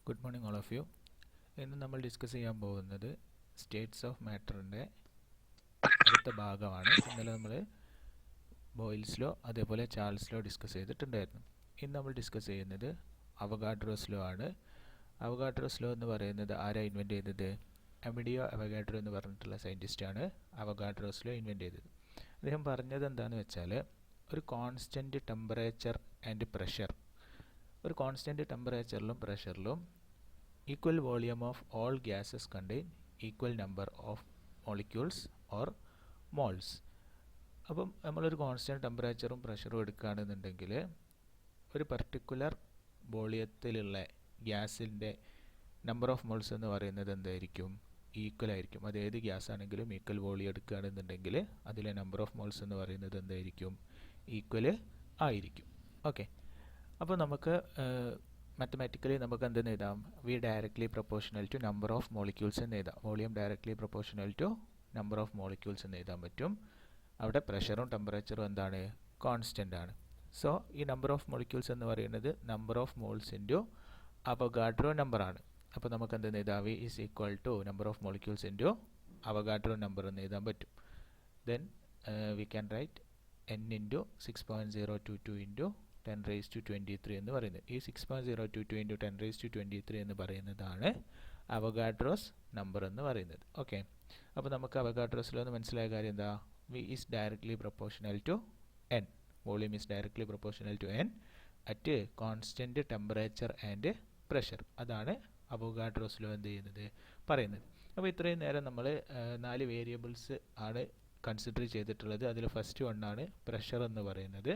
Good morning all of you. ഇന്ന് നമ്മൾ discuss ചെയ്യാൻ പോകുന്നത് സ്റ്റേറ്റ്സ് ഓഫ് മാറ്ററിൻ്റെ അടുത്ത ഭാഗമാണ്. ഇന്നലെ നമ്മൾ ബോയിൽസ് ലോ അതേപോലെ ചാൾസ് ലോ ഡിസ്കസ് ചെയ്തിട്ടുണ്ടായിരുന്നു. ഇന്ന് നമ്മൾ ഡിസ്കസ് ചെയ്യുന്നത് അവഗാഡ്രോസ് ലോ ആണ്. അവഗാഡ്രോസ് ലോ എന്ന് പറയുന്നത് ആരാ ഇൻവെൻറ്റ് ചെയ്തത്? അമിഡിയോ അവഗാഡ്രോ എന്ന് പറഞ്ഞിട്ടുള്ള സയൻറ്റിസ്റ്റാണ് അവഗാഡ്രോസ് ലോ ഇൻവെൻറ്റ് ചെയ്തത്. അദ്ദേഹം പറഞ്ഞത് എന്താണെന്ന് വെച്ചാൽ ഒരു കോൺസ്റ്റൻറ്റ് ടെമ്പറേച്ചർ ആൻഡ് പ്രഷർ, ഒരു constant ടെമ്പറേച്ചറിലും പ്രഷറിലും equal volume of all gases contain equal number of molecules or moles. അപ്പം നമ്മളൊരു കോൺസ്റ്റൻറ്റ് ടെമ്പറേച്ചറും പ്രഷറും എടുക്കുകയാണെന്നുണ്ടെങ്കിൽ ഒരു പർട്ടിക്കുലർ വോളിയത്തിലുള്ള ഗ്യാസിൻ്റെ നമ്പർ ഓഫ് മോൾസ് എന്ന് പറയുന്നത് എന്തായിരിക്കും? ഈക്വൽ ആയിരിക്കും. അത് ഏത് ഗ്യാസ് ആണെങ്കിലും ഈക്വൽ വോളിയം എടുക്കുകയാണെന്നുണ്ടെങ്കിൽ അതിലെ നമ്പർ ഓഫ് മോൾസ് എന്ന് പറയുന്നത് എന്തായിരിക്കും? ഈക്വൽ ആയിരിക്കും. ഓക്കെ, അപ്പോൾ നമുക്ക് മാത്തമാറ്റിക്കലി നമുക്ക് എന്തെന്ന് എഴുതാം? V directly proportional to number of molecules എന്ന് എഴുതാം. Volume directly proportional to number of molecules എന്ന് എഴുതാൻ പറ്റും. അവിടെ പ്രഷറും ടെമ്പറേച്ചറും എന്താണ്? കോൺസ്റ്റൻ്റ് ആണ്. സോ ഈ നമ്പർ ഓഫ് മോളിക്യൂൾസ് എന്ന് പറയുന്നത് number of moles into Avogadro നമ്പറാണ്. അപ്പോൾ നമുക്ക് എന്തെന്ന് എഴുതാം? V is equal to number of molecules into Avogadro number എന്ന് എഴുതാൻ പറ്റും. Then we can write n into 6.022 into 10⁻23 എന്ന് പറയുന്നത്. ഈ 6.022 ഇൻറ്റു 10⁻23 എന്ന് പറയുന്നതാണ് അവഗാഡ്രോസ് നമ്പർ എന്ന് പറയുന്നത്. ഓക്കെ, അപ്പോൾ നമുക്ക് അവഗാഡ്രോസിൽ ഒന്ന് മനസ്സിലായ കാര്യം എന്താ? V is directly proportional to n, volume is directly proportional to n at constant temperature and pressure. അതാണ് അവഗാഡ്രോസ് ലോ എന്ത് ചെയ്യുന്നത്? പറയുന്നത്. അപ്പോൾ ഇത്രയും നേരം നമ്മൾ 4 വേരിയബിൾസ് ആണ് കൺസിഡർ ചെയ്തിട്ടുള്ളത്. അതിൽ ഫസ്റ്റ് വണ്ണാണ് പ്രഷർ എന്ന് പറയുന്നത്,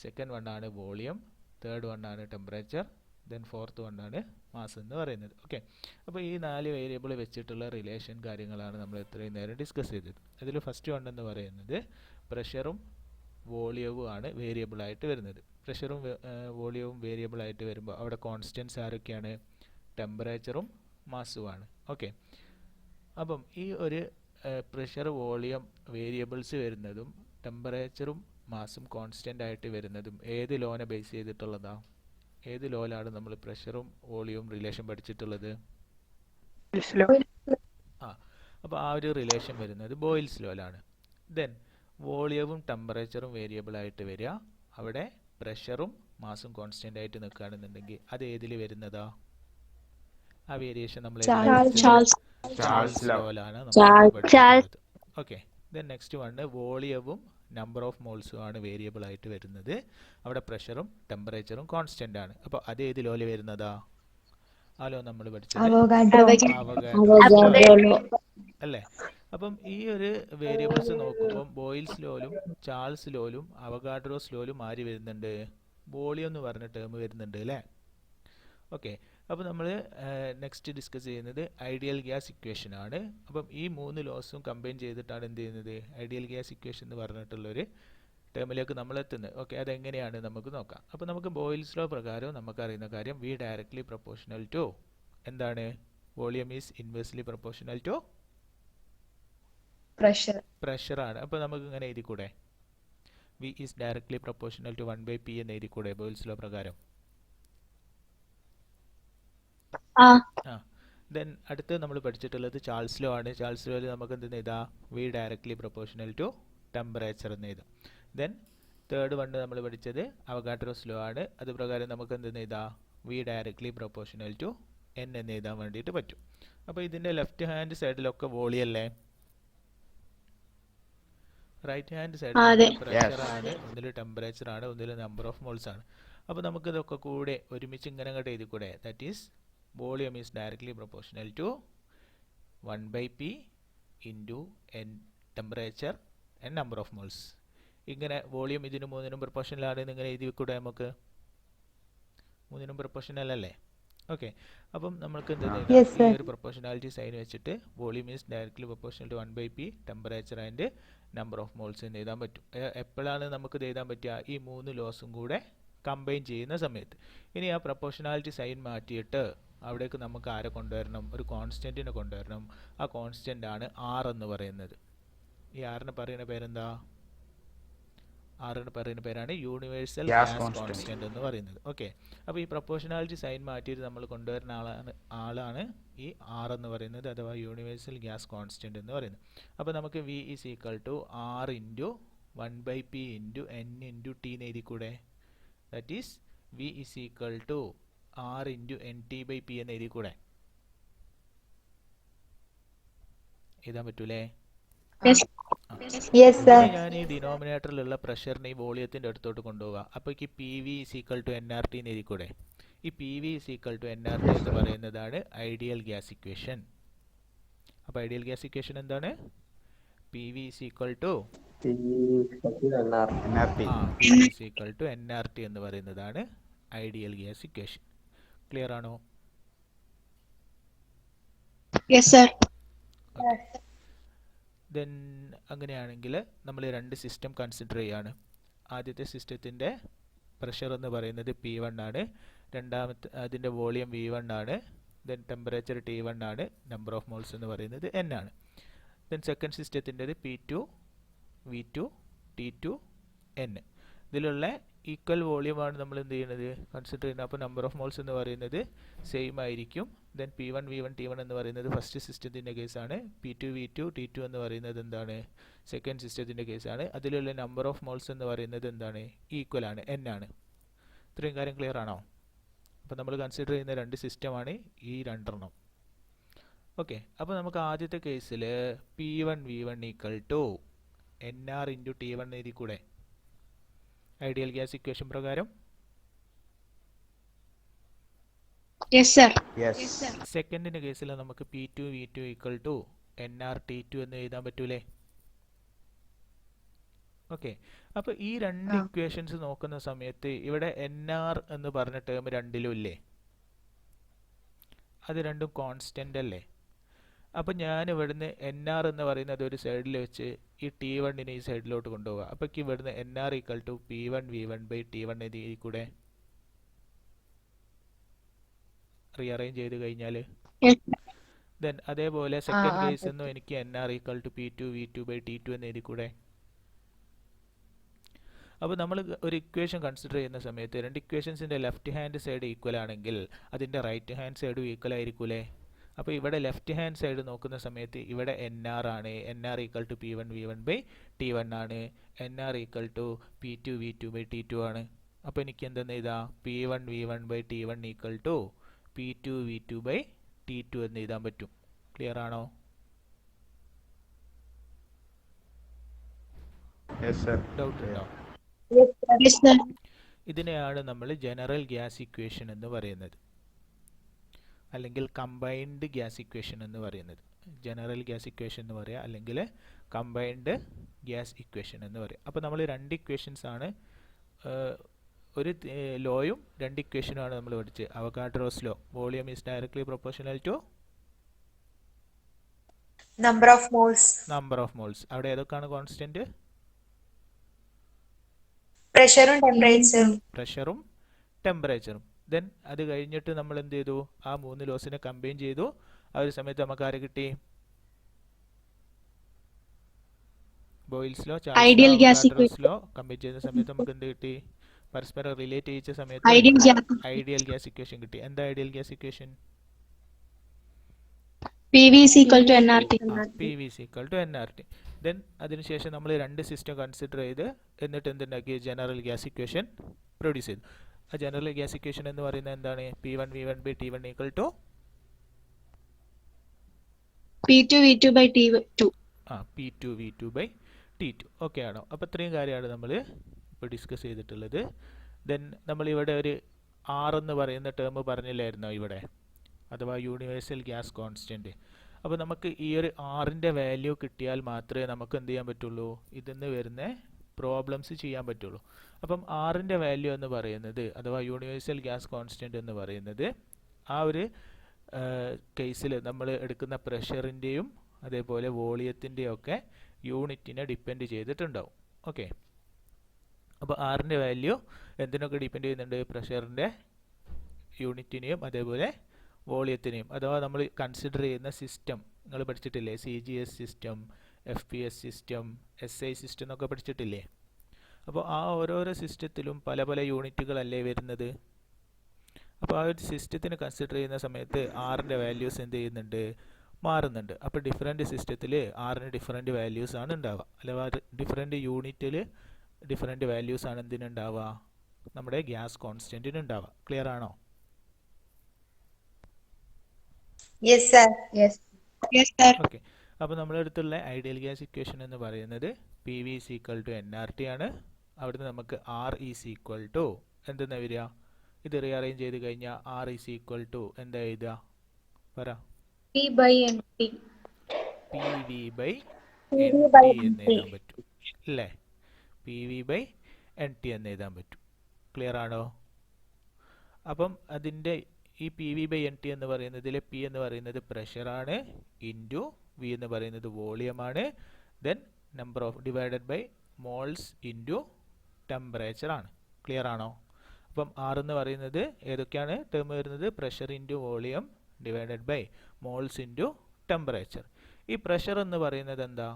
സെക്കൻഡ് വണ്ണാണ് വോളിയം, തേർഡ് വണ്ണാണ് ടെമ്പറേച്ചർ, ദെൻ ഫോർത്ത് വണ്ണാണ് മാസ് എന്ന് പറയുന്നത്. ഓക്കെ, അപ്പോൾ ഈ 4 വേരിയബിൾ വെച്ചിട്ടുള്ള റിലേഷൻ കാര്യങ്ങളാണ് നമ്മൾ ഇത്രയും നേരം ഡിസ്കസ് ചെയ്തത്. അതിൽ ഫസ്റ്റ് വൺ എന്ന് പറയുന്നത് പ്രഷറും വോളിയവും ആണ് വേരിയബിളായിട്ട് വരുന്നത്. പ്രഷറും വോളിയവും വേരിയബിളായിട്ട് വരുമ്പോൾ അവിടെ കോൺസ്റ്റൻസ് ആരൊക്കെയാണ്? ടെമ്പറേച്ചറും മാസുമാണ്. ഓക്കെ, അപ്പം ഈ ഒരു പ്രഷർ വോളിയം വേരിയബിൾസ് വരുന്നതും ടെമ്പറേച്ചറും മാസും കോൺസ്റ്റൻ്റ് ആയിട്ട് വരുന്നതും ഏത് ലോനെ ബേസ് ചെയ്തിട്ടുള്ളതാ? ഏത് ലോയിലാണ് നമ്മൾ പ്രഷറും വോളിയവും റിലേഷൻ പഠിച്ചിട്ടുള്ളത്? അപ്പോൾ ആ ഒരു റിലേഷൻ വരുന്നത് ബോയിൽസ് ലോയിലാണ്. ദെൻ വോളിയവും ടെമ്പറേച്ചറും വേരിയബിൾ ആയിട്ട് വരിക, അവിടെ പ്രഷറും മാസും കോൺസ്റ്റൻ്റ് ആയിട്ട് നിൽക്കുകയാണെന്നുണ്ടെങ്കിൽ അത് ഏതിൽ വരുന്നതാ? ആ വേരിയേഷൻ നമ്മൾ ചാൾസ് ലോയിലാണ് നമ്മൾ പഠിച്ചിട്ടുള്ളത്. ഓക്കെ, ദെൻ നെക്സ്റ്റ് വണ് വോളിയവും നമ്പർ ഓഫ് മോൾസും ആണ് വേരിയബിൾ ആയിട്ട് വരുന്നത്. അവിടെ പ്രഷറും ടെമ്പറേച്ചറും കോൺസ്റ്റൻ്റ് ആണ്. അപ്പോൾ അത് ഏത് ലോയിൽ വരുന്നതാ? ആ ലോ നമ്മൾ പഠിച്ചത് അവഗാഡ്രോ അല്ലേ? അപ്പം ഈ ഒരു വേരിയബിൾസ് നോക്കുമ്പം ബോയിൽസ് ലോയിലും ചാൾസ് ലോയിലും അവഗാഡ്രോസ് ലോയിലും ആര് വരുന്നുണ്ട്? വോളിയം എന്ന് പറഞ്ഞ ടേം വരുന്നുണ്ട് അല്ലേ? ഓക്കെ, അപ്പോൾ നമ്മൾ നെക്സ്റ്റ് ഡിസ്കസ് ചെയ്യുന്നത് ഐഡിയൽ ഗ്യാസ് ഇക്വേഷൻ ആണ്. അപ്പം ഈ 3 ലോസും കമ്പൈൻ ചെയ്തിട്ടാണ് എന്ത് ചെയ്യുന്നത്? ഐഡിയൽ ഗ്യാസ് ഇക്വേഷൻ എന്ന് പറഞ്ഞിട്ടുള്ളൊരു ടേമിലേക്ക് നമ്മൾ എത്തുന്നത്. ഓക്കെ, അതെങ്ങനെയാണ് നമുക്ക് നോക്കാം. അപ്പോൾ നമുക്ക് ബോയിൽസ് ലോ പ്രകാരം നമുക്കറിയുന്ന കാര്യം വി ഡയറക്ട്ലി പ്രൊപ്പോർഷണൽ ടു എന്താണ്? Volume is inversely proportional to പ്രഷറാണ്. അപ്പോൾ നമുക്ക് ഇങ്ങനെ എഴുതിക്കൂടെ? V is directly proportional to 1/p എന്ന് എഴുതിക്കൂടെ ബോയിൽസ് ലോ പ്രകാരം? ദെൻ അടുത്ത് നമ്മൾ പഠിച്ചിട്ടുള്ളത് ചാൾസ് ലോ ആണ്. ചാൾസ് ലോയിൽ നമുക്ക് എന്തെന്ന് എഴുതാം? V directly proportional to temperature എന്ന് എഴുതാം. ദെൻ തേർഡ് വണ് നമ്മൾ പഠിച്ചത് അവഗാഡ്രോസ് ലോ ആണ്. അത് പ്രകാരം നമുക്ക് എന്തെന്ന് എഴുതാം? V directly proportional to n എന്ന് എഴുതാൻ വേണ്ടിയിട്ട് പറ്റും. അപ്പോൾ ഇതിൻ്റെ ലെഫ്റ്റ് ഹാൻഡ് സൈഡിലൊക്കെ വോളിയല്ലേ, റൈറ്റ് ഹാൻഡ് സൈഡിൽ പ്രഷറാണ്, ഒന്നിൽ ടെമ്പറേച്ചർ ആണ്, ഒന്നിൽ നമ്പർ ഓഫ് മോൾസ് ആണ്. അപ്പോൾ നമുക്കിതൊക്കെ കൂടെ ഒരുമിച്ച് ഇങ്ങനെ അങ്ങോട്ട് എഴുതിക്കൂടെ? That is volume is directly proportional to 1/p into n temperature n number of moles. ഇങ്ങനെ വോളിയം ഇതിന് 3നും പ്രൊപ്പോർഷണലാണ് ഇങ്ങനെ എഴുതി വെക്കൂടെ? നമുക്ക് 3നും പ്രൊപ്പോർഷണൽ അല്ലേ? ഓക്കെ, അപ്പം നമുക്ക് എന്തെന്ന് ഈ ഒരു പ്രൊപ്പോർഷണാലിറ്റി സൈൻ വെച്ചിട്ട് volume is directly proportional to 1/p temperature and number of moles എന്ന് എഴുതാൻ പറ്റും. എപ്പോഴാണ് നമുക്ക് ഇത് എഴുതാൻ പറ്റുക? ഈ 3 ലോസും കൂടെ കമ്പൈൻ ചെയ്യുന്ന സമയത്ത്. ഇനി ആ പ്രൊപ്പോർഷണാലിറ്റി സൈൻ മാറ്റിയിട്ട് അവിടേക്ക് നമുക്ക് ആരെ കൊണ്ടുവരണം? ഒരു കോൺസ്റ്റൻറ്റിനെ കൊണ്ടുവരണം. ആ കോൺസ്റ്റൻ്റ് ആണ് ആർ എന്ന് പറയുന്നത്. ഈ ആറിന് പറയുന്ന പേരെന്താ? ആറിന് പറയുന്ന പേരാണ് universal gas gas constant. Constant എന്ന് പറയുന്നത്. ഓക്കെ, അപ്പോൾ ഈ പ്രൊപ്പോർഷണാലിറ്റി സൈൻ മാറ്റിയിട്ട് നമ്മൾ കൊണ്ടുവരുന്ന ആളാണ് ഈ ആർ എന്ന് പറയുന്നത്, അഥവാ യൂണിവേഴ്സൽ ഗ്യാസ് കോൺസ്റ്റന്റ് എന്ന് പറയുന്നത്. അപ്പോൾ നമുക്ക് V is equal to R into 1/p into N into T എന്ന് എഴുതി കൂടെ? That is V is equal to R into N T by P എന്ന് എഴുതി കൂടെ? എഴുതാൻ പറ്റൂലേ? ഞാൻ ഈ ഡിനോമിനേറ്ററിലുള്ള പ്രഷറിനെ ഈ വോളിയത്തിൻ്റെ അടുത്തോട്ട് കൊണ്ടുപോവുക. അപ്പോൾ ഈ P V is equal to N R T എന്ന് എഴുതിക്കൂടെ? ഈ P V is equal to N R T എന്ന് പറയുന്നതാണ് ഐഡിയൽ ഗ്യാസ് ഇക്വേഷൻ. അപ്പോൾ ഐഡിയൽ ഗ്യാസ് ഇക്വേഷൻ എന്താണ്? P V is equal to N R T എന്ന് പറയുന്നതാണ് ഐഡിയൽ ഗ്യാസ് ഇക്വേഷൻ. ക്ലിയർ ആണോ? ദെൻ അങ്ങനെയാണെങ്കിൽ നമ്മൾ രണ്ട് സിസ്റ്റം കൺസിഡർ ചെയ്യാണ്. ആദ്യത്തെ സിസ്റ്റത്തിൻ്റെ പ്രഷർ എന്ന് പറയുന്നത് P1 ആണ്, രണ്ടാമത്തെ അതിൻ്റെ വോളിയം V1 ആണ്, ദെൻ ടെമ്പറേച്ചർ T1 ആണ്, നമ്പർ ഓഫ് മോൾസ് എന്ന് പറയുന്നത് N ആണ്. ദെൻ സെക്കൻഡ് സിസ്റ്റത്തിൻ്റെത് P2 V2 T2 N. ഇതിലുള്ള ഈക്വൽ വോളിയമാണ് നമ്മൾ എന്ത് ചെയ്യുന്നത്? കൺസിഡർ ചെയ്യുന്നത്. അപ്പോൾ നമ്പർ ഓഫ് മോൾസ് എന്ന് പറയുന്നത് സെയിം ആയിരിക്കും. ദെൻ P1 V1 T1 എന്ന് പറയുന്നത് ഫസ്റ്റ് സിസ്റ്റത്തിൻ്റെ കേസാണ്. P2 V2 T2 എന്ന് പറയുന്നത് എന്താണ്? സെക്കൻഡ് സിസ്റ്റത്തിൻ്റെ കേസാണ്. അതിലുള്ള നമ്പർ ഓഫ് മോൾസ് എന്ന് പറയുന്നത് എന്താണ്? ഈക്വൽ ആണ്, N ആണ്. ഇത്രയും കാര്യം ക്ലിയർ ആണോ? അപ്പോൾ നമ്മൾ കൺസിഡർ ചെയ്യുന്ന രണ്ട് സിസ്റ്റമാണ് ഈ രണ്ടെണ്ണം. ഓക്കെ, അപ്പോൾ നമുക്ക് ആദ്യത്തെ കേസിൽ P1 V1 equal to NR into T1 എഴുതി കൂടെ? ഐഡിയൽ ഗ്യാസ് ഇക്വേഷൻ പ്രകാരം. സെക്കൻഡിൻ്റെ കേസിൽ നമുക്ക് P2 V2 equal to NR T2 എന്ന് എഴുതാൻ പറ്റൂലേ? ഓക്കെ, അപ്പോൾ ഈ രണ്ട് ഇക്വേഷൻസ് നോക്കുന്ന സമയത്ത് ഇവിടെ NR എന്ന് പറഞ്ഞ ടേം രണ്ടിലും ഇല്ലേ? അത് രണ്ടും കോൺസ്റ്റൻ്റ് അല്ലേ? അപ്പോൾ ഞാൻ ഇവിടുന്ന് NR എന്ന് പറയുന്നത് ഒരു സൈഡിൽ വെച്ച് ഈ T1നെ ഈ സൈഡിലോട്ട് കൊണ്ടുപോകുക. അപ്പോൾ ഇവിടുന്ന് NR equal to P1 V1 by T1 എഴുതി കൂടെ? റീഅറേഞ്ച് ചെയ്ത് കഴിഞ്ഞാൽ ദെൻ അതേപോലെ സെക്കൻഡ് കേസ് എന്നും എനിക്ക് NR equal to P2 V2 by T2 എന്ന് എഴുതി കൂടെ? അപ്പോൾ നമ്മൾ ഒരു ഇക്വേഷൻ കൺസിഡർ ചെയ്യുന്ന സമയത്ത് രണ്ട് ഇക്വേഷൻസിൻ്റെ ലെഫ്റ്റ് ഹാൻഡ് സൈഡ് ഈക്വൽ ആണെങ്കിൽ അതിൻ്റെ റൈറ്റ് ഹാൻഡ് സൈഡും ഈക്വൽ ആയിരിക്കൂലേ? അപ്പോൾ ഇവിടെ ലെഫ്റ്റ് ഹാൻഡ് സൈഡ് നോക്കുന്ന സമയത്ത് ഇവിടെ NR ആണ്, NR equal to P1 V1 by T1 ആണ്, NR equal to P2 V2 by T2 ആണ്. അപ്പോൾ എനിക്ക് എന്തെന്ന് എഴുതാം? P1 V1 by T1 equal to P2 V2 by T2 എന്ന് എഴുതാൻ പറ്റും. ക്ലിയർ ആണോ? ഡൗട്ട് ഉണ്ടോ? ഇതിനെയാണ് നമ്മൾ ജനറൽ ഗ്യാസ് ഇക്വേഷൻ എന്ന് പറയുന്നത്, അല്ലെങ്കിൽ കമ്പൈൻഡ് ഗ്യാസ് ഇക്വേഷൻ എന്ന് പറയുന്നത്. ജനറൽ ഗ്യാസ് ഇക്വേഷൻ എന്ന് പറയുക, അല്ലെങ്കിൽ കമ്പൈൻഡ് ഗ്യാസ് ഇക്വേഷൻ എന്ന് പറയുക. അപ്പോൾ നമ്മൾ രണ്ട് ഇക്വേഷൻസ് ആണ്, ഒരു ലോയും രണ്ട് ഇക്വേഷനുമാണ് നമ്മൾ പഠിച്ചത്. Avogadro's law, volume is directly proportional to number of moles. അവിടെ ഏതൊക്കെയാണ് കോൺസ്റ്റന്റ്? പ്രഷറും ടെമ്പറേച്ചറും. ദെൻ അത് കഴിഞ്ഞിട്ട് നമ്മൾ എന്ത് ചെയ്തു? ആ മൂന്ന് ലോസിനെ കമ്പൈൻ ചെയ്തു. ആ ഒരു സമയത്ത് നമുക്ക് ആരെ കിട്ടി? Boils law, Charles law combine ചെയ്യുന്ന സമയത്ത് നമുക്ക് എന്ത് കിട്ടി? പരസ്പരം റിലേറ്റ് ചെയ്യിച്ച സമയത്ത് ഐഡിയൽ ഗ്യാസ് ഇക്വേഷൻ കിട്ടി. എന്താ ideal gas equation? PV is equal to nRT. PV is equal to nRT. Then അതിനുശേഷം നമ്മൾ രണ്ട് സിസ്റ്റം കൺസിഡർ ചെയ്ത് എന്നിട്ട് എന്തുണ്ടാക്കി? ജനറൽ ഗ്യാസ് ഇക്വേഷൻ പ്രൊഡ്യൂസ് ചെയ്തു. ആ ജനറൽ ഗ്യാസ് ഇക്വേഷൻ എന്ന് പറയുന്നത് എന്താണ്? P1 V1 by T1 equal to P2 V2 by T2. P2 V2 by T2. Okay ആണോ? അപ്പോൾ ഇത്രയും കാര്യമാണ് നമ്മൾ ഇപ്പോൾ ഡിസ്കസ് ചെയ്തിട്ടുള്ളത്. ദെൻ നമ്മളിവിടെ ഒരു R എന്ന് പറയുന്ന ടേം പറഞ്ഞില്ലായിരുന്നോ ഇവിടെ, അഥവാ യൂണിവേഴ്സൽ ഗ്യാസ് കോൺസ്റ്റൻറ്റ്. അപ്പോൾ നമുക്ക് ഈ ഒരു ആറിൻ്റെ വാല്യൂ കിട്ടിയാൽ മാത്രമേ നമുക്ക് എന്ത് ചെയ്യാൻ പറ്റുള്ളൂ? ഇതിന്ന് വരുന്ന പ്രോബ്ലംസ് ചെയ്യാൻ പറ്റുള്ളൂ. അപ്പം ആറിൻ്റെ വാല്യൂ എന്ന് പറയുന്നത്, അഥവാ യൂണിവേഴ്സൽ ഗ്യാസ് കോൺസ്റ്റൻറ്റ് എന്ന് പറയുന്നത്, ആ ഒരു കേസിൽ നമ്മൾ എടുക്കുന്ന പ്രഷറിൻ്റെയും അതേപോലെ വോളിയത്തിൻ്റെയും ഒക്കെ യൂണിറ്റിനെ ഡിപ്പെൻഡ് ചെയ്തിട്ടുണ്ടാവും. ഓക്കെ, അപ്പോൾ ആറിൻ്റെ വാല്യൂ എന്തിനൊക്കെ ഡിപ്പെൻഡ് ചെയ്യുന്നുണ്ട്? പ്രഷറിൻ്റെ യൂണിറ്റിനെയും അതേപോലെ വോളിയത്തിനെയും. അഥവാ നമ്മൾ കൺസിഡർ ചെയ്യുന്ന സിസ്റ്റം നിങ്ങൾ പഠിച്ചിട്ടില്ലേ? CGS system, FPS system, SI system എന്നൊക്കെ പഠിച്ചിട്ടില്ലേ? അപ്പോൾ ആ ഓരോരോ സിസ്റ്റത്തിലും പല പല യൂണിറ്റുകളല്ലേ വരുന്നത്. അപ്പോൾ ആ ഒരു സിസ്റ്റത്തിന് കൺസിഡർ ചെയ്യുന്ന സമയത്ത് ആറിൻ്റെ വാല്യൂസ് എന്ത് ചെയ്യുന്നുണ്ട്, മാറുന്നുണ്ട്. അപ്പോൾ ഡിഫറെൻറ്റ് സിസ്റ്റത്തിൽ ആറിന് ഡിഫറെൻറ്റ് വാല്യൂസ് ആണ് ഉണ്ടാവുക, അഥവാ ഡിഫറെൻറ്റ് യൂണിറ്റിൽ ഡിഫറെൻറ്റ് വാല്യൂസ് ആണ് എന്തിനുണ്ടാവുക, നമ്മുടെ ഗ്യാസ് കോൺസ്റ്റൻറ്റിന് ഉണ്ടാവുക. ക്ലിയർ ആണോ? Yes sir. Yes yes sir. Okay. അപ്പോൾ നമ്മുടെ അടുത്തുള്ള ഐഡിയൽ ഗ്യാസ് ഇക്വേഷൻ എന്ന് പറയുന്നത് P V is equal to N R T ആണ്. അവിടുന്ന് നമുക്ക് ആർ ഈസ് ഈക്വൽ ടു എന്തെന്നാ വരിക, ഇത് റീഅറേഞ്ച് ചെയ്ത് കഴിഞ്ഞാൽ ആർ ഈസ് ഈക്വൽ ടു എന്താ എഴുതുക, പറ. P by N T. P V by N T എന്ന് എഴുതാൻ പറ്റും അല്ലേ, P V by N T എന്ന് എഴുതാൻ പറ്റും. ക്ലിയർ ആണോ? അപ്പം അതിൻ്റെ ഈ P V by N T എന്ന് പറയുന്നതിൽ പി എന്ന് പറയുന്നത് പ്രഷറാണ്, ഇൻറ്റു വി എന്ന് പറയുന്നത് വോളിയമാണ്, then number of divided by moles into temperature ആണ്. ക്ലിയർ ആണോ? അപ്പം ആർ എന്ന് പറയുന്നത് ഏതൊക്കെയാണ് ടേം വരുന്നത്, pressure into volume divided by moles into temperature. ഈ പ്രഷർ എന്ന് പറയുന്നത് എന്താ,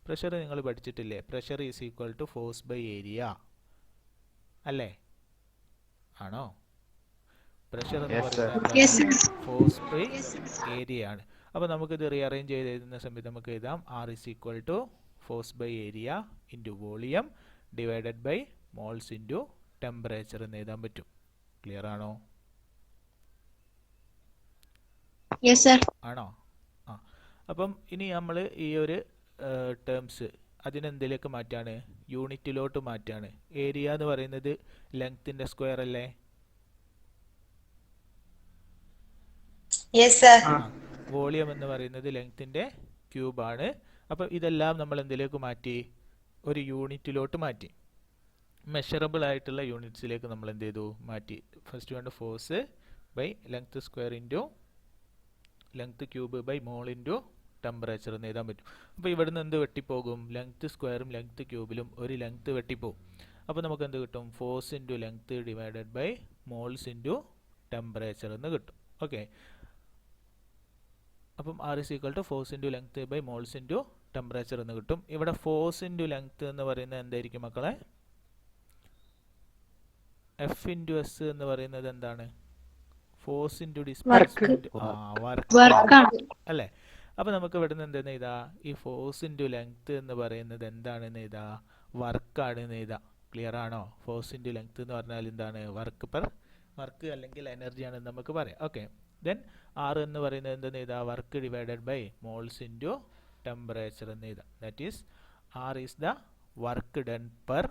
പ്രഷർ നിങ്ങൾ പഠിച്ചിട്ടില്ലേ, pressure is equal to force by area അല്ലേ, ആണോ? പ്രഷർ എന്ന് പറയുന്നത് ഫോഴ്സ് ബൈ ഏരിയ ആണ്. അപ്പോൾ നമുക്കിത് റീഅറേഞ്ച് ചെയ്ത് എഴുതുന്ന സമയത്ത് നമുക്ക് എഴുതാം R is equal to force by area into volume divided by moles into temperature എന്ന് എഴുതാൻ പറ്റും. ക്ലിയർ ആണോ? Yes sir. ആണോ? ആ. അപ്പം ഇനി നമ്മൾ ഈ ഒരു ടേംസ് അതിനെന്തിലേക്ക് മാറ്റാണ്, യൂണിറ്റിലോട്ട് മാറ്റാണ്. ഏരിയ എന്ന് പറയുന്നത് ലെങ്ത്തിൻ്റെ സ്ക്വയർ അല്ലേ? Yes sir. വോളിയം എന്ന് പറയുന്നത് ലെങ്ത്തിൻ്റെ ക്യൂബാണ്. അപ്പോൾ ഇതെല്ലാം നമ്മൾ എന്തിലേക്ക് മാറ്റി, ഒരു യൂണിറ്റിലോട്ട് മാറ്റി, മെഷറബിൾ ആയിട്ടുള്ള യൂണിറ്റ്സിലേക്ക് നമ്മൾ എന്ത് ചെയ്തു, മാറ്റി. ഫസ്റ്റ് വേണ്ട force by length square into length cube by mole into temperature എന്ന് എഴുതാൻ പറ്റും. അപ്പോൾ ഇവിടുന്ന് എന്ത് വെട്ടിപ്പോകും, ലെങ്ത് സ്ക്വയറും ലെങ്ത് ക്യൂബിലും ഒരു ലെങ്ത് വെട്ടിപ്പോകും. അപ്പോൾ നമുക്ക് എന്ത് കിട്ടും, force into length divided by moles into temperature എന്ന് കിട്ടും. ഓക്കെ. അപ്പം R is equal to force into length by moles into temperature എന്ന് കിട്ടും. ഇവിടെ ഫോഴ്സ് ഇൻറ്റു ലെങ്ത് എന്ന് പറയുന്നത് എന്തായിരിക്കും മക്കളെ, എഫ് ഇൻറ്റു എസ് എന്ന് പറയുന്നത് എന്താണ്, ഫോഴ്സ് ഇൻറ്റു ഡിസ്പ്ലേസ്മെന്റ് വർക്ക് അല്ലേ. അപ്പോൾ നമുക്ക് ഇവിടെ നിന്ന് എന്തെന്ന് എഴുതാ, ഈ ഫോഴ്സ് ഇൻറ്റു ലെങ്ത് എന്ന് പറയുന്നത് എന്താണെന്ന് എഴുതാ, വർക്കാണെന്ന് എഴുതാ. ക്ലിയർ ആണോ? ഫോഴ്സ് ഇൻറ്റു ലെങ്ത് എന്ന് പറഞ്ഞാൽ എന്താണ്, വർക്ക് അല്ലെങ്കിൽ എനർജി ആണെന്ന് നമുക്ക് പറയാം. ഓക്കെ. ദെൻ ആർ എന്ന് പറയുന്നത് എന്തെന്ന് എഴുതാ, work divided by moles into temperature എന്ന് എഴുതാം. That is R is the work done per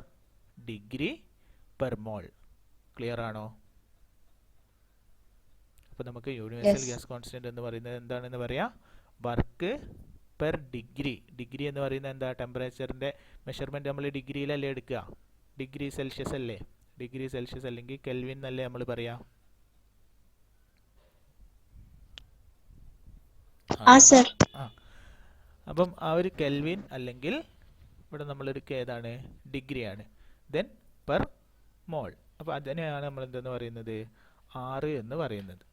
degree per mole. Clear ആണോ? അപ്പോൾ നമുക്ക് യൂണിവേഴ്സൽ ഗ്യാസ് കോൺസ്റ്റന്റ് എന്ന് പറയുന്നത് എന്താണെന്ന് പറയാം, വർക്ക് പെർ ഡിഗ്രി. ഡിഗ്രി എന്ന് പറയുന്നത് എന്താ, ടെമ്പറേച്ചറിൻ്റെ മെഷർമെൻറ്റ് നമ്മൾ ഡിഗ്രിയിലല്ലേ എടുക്കുക, ഡിഗ്രി സെൽഷ്യസ് അല്ലേ, ഡിഗ്രി സെൽഷ്യസ് അല്ലെങ്കിൽ കെൽവിൻ എന്നല്ലേ നമ്മൾ പറയാം. അപ്പം ആ ഒരു കെൽവിൻ അല്ലെങ്കിൽ ഇവിടെ നമ്മൾ എടുക്കുക ഏതാണ്, ഡിഗ്രിയാണ്. Then per mole. അപ്പോൾ അതിനെയാണ് നമ്മൾ എന്തെന്ന് പറയുന്നത്, 6 എന്ന് പറയുന്നത്.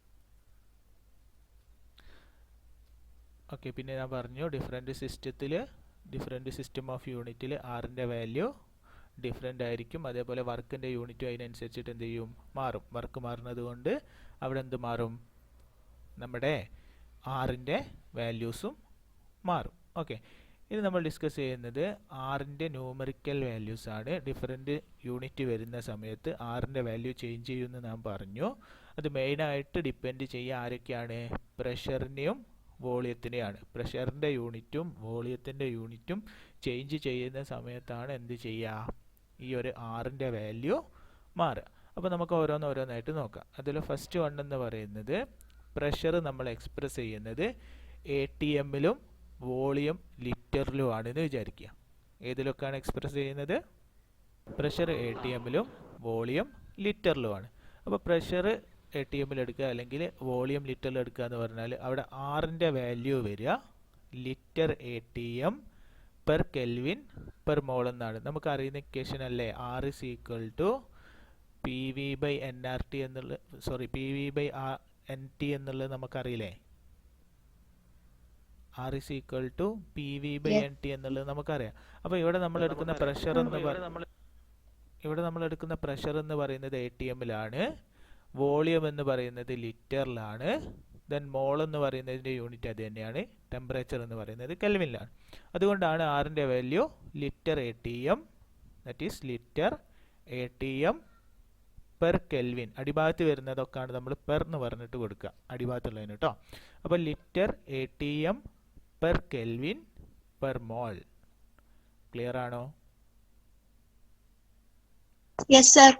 ഓക്കെ. പിന്നെ ഞാൻ പറഞ്ഞു ഡിഫറെൻറ്റ് സിസ്റ്റം ഓഫ് യൂണിറ്റിൽ ആറിൻ്റെ വാല്യൂ ഡിഫറെൻ്റ് ആയിരിക്കും. അതേപോലെ വർക്കിൻ്റെ യൂണിറ്റും അതിനനുസരിച്ചിട്ട് എന്ത് ചെയ്യും, മാറും. വർക്ക് മാറുന്നത് കൊണ്ട് അവിടെ എന്ത് മാറും, നമ്മുടെ ആറിൻ്റെ വാല്യൂസും മാറും. ഓക്കെ. ഇനി നമ്മൾ ഡിസ്കസ് ചെയ്യുന്നത് ആറിൻ്റെ ന്യൂമറിക്കൽ വാല്യൂസ് ആണ്. ഡിഫറെൻറ്റ് യൂണിറ്റ് വരുന്ന സമയത്ത് ആറിൻ്റെ വാല്യൂ ചേഞ്ച് ചെയ്യുമെന്ന് നാം പറഞ്ഞു. അത് മെയിനായിട്ട് ഡിപ്പെൻഡ് ചെയ്യുക ആരൊക്കെയാണ്, പ്രഷറിനെയും വോളിയത്തിനെയാണ്. പ്രഷറിൻ്റെ യൂണിറ്റും വോളിയത്തിൻ്റെ യൂണിറ്റും ചേഞ്ച് ചെയ്യുന്ന സമയത്താണ് എന്ത് ചെയ്യുക, ഈ ഒരു ആറിൻ്റെ വാല്യൂ മാറുക. അപ്പോൾ നമുക്ക് ഓരോന്നായിട്ട് നോക്കാം. അതിൽ ഫസ്റ്റ് വൺ എന്ന് പറയുന്നത് പ്രഷർ നമ്മൾ എക്സ്പ്രസ് ചെയ്യുന്നത് ATM വോളിയം ലിറ്ററിലും ആണെന്ന് വിചാരിക്കുക. ഏതിലൊക്കെയാണ് എക്സ്പ്രസ് ചെയ്യുന്നത്, പ്രഷർ ATM വോളിയം ലിറ്ററിലുമാണ്. അപ്പോൾ പ്രഷർ ATM എടുക്കുക അല്ലെങ്കിൽ വോളിയം ലിറ്ററിൽ എടുക്കുക എന്ന് പറഞ്ഞാൽ അവിടെ ആറിൻ്റെ വാല്യൂ വരിക litre ATM per kelvin per mole എന്നാണ്. നമുക്ക് അറിയുന്ന ഇക്വേഷൻ അല്ലേ, R is equal to P V by N R T എന്നുള്ള P V by N T എന്നുള്ളത് നമുക്കറിയില്ലേ. R is equal to P V by N T എന്നുള്ളത് നമുക്കറിയാം. അപ്പോൾ ഇവിടെ നമ്മൾ എടുക്കുന്ന പ്രഷർ എന്ന് ഇവിടെ നമ്മൾ എടുക്കുന്ന പ്രഷർ എന്ന് പറയുന്നത് ATM-ലാണ്, വോളിയം എന്ന് പറയുന്നത് ലിറ്ററിലാണ്, ദെൻ മോൾ എന്ന് പറയുന്നതിൻ്റെ യൂണിറ്റ് അത് തന്നെയാണ്, ടെമ്പറേച്ചർ എന്ന് പറയുന്നത് കെൽവിനിലാണ്. അതുകൊണ്ടാണ് ആറിൻ്റെ value litre ATM, that is litre ATM per kelvin. അടിഭാഗത്ത് വരുന്നതൊക്കെയാണ് നമ്മൾ പെർ എന്ന് പറഞ്ഞിട്ട് കൊടുക്കുക, അടിഭാഗത്തുള്ളതിന് കേട്ടോ. അപ്പോൾ litre ATM per kelvin per mole. Clear ആണോ? Yes, sir.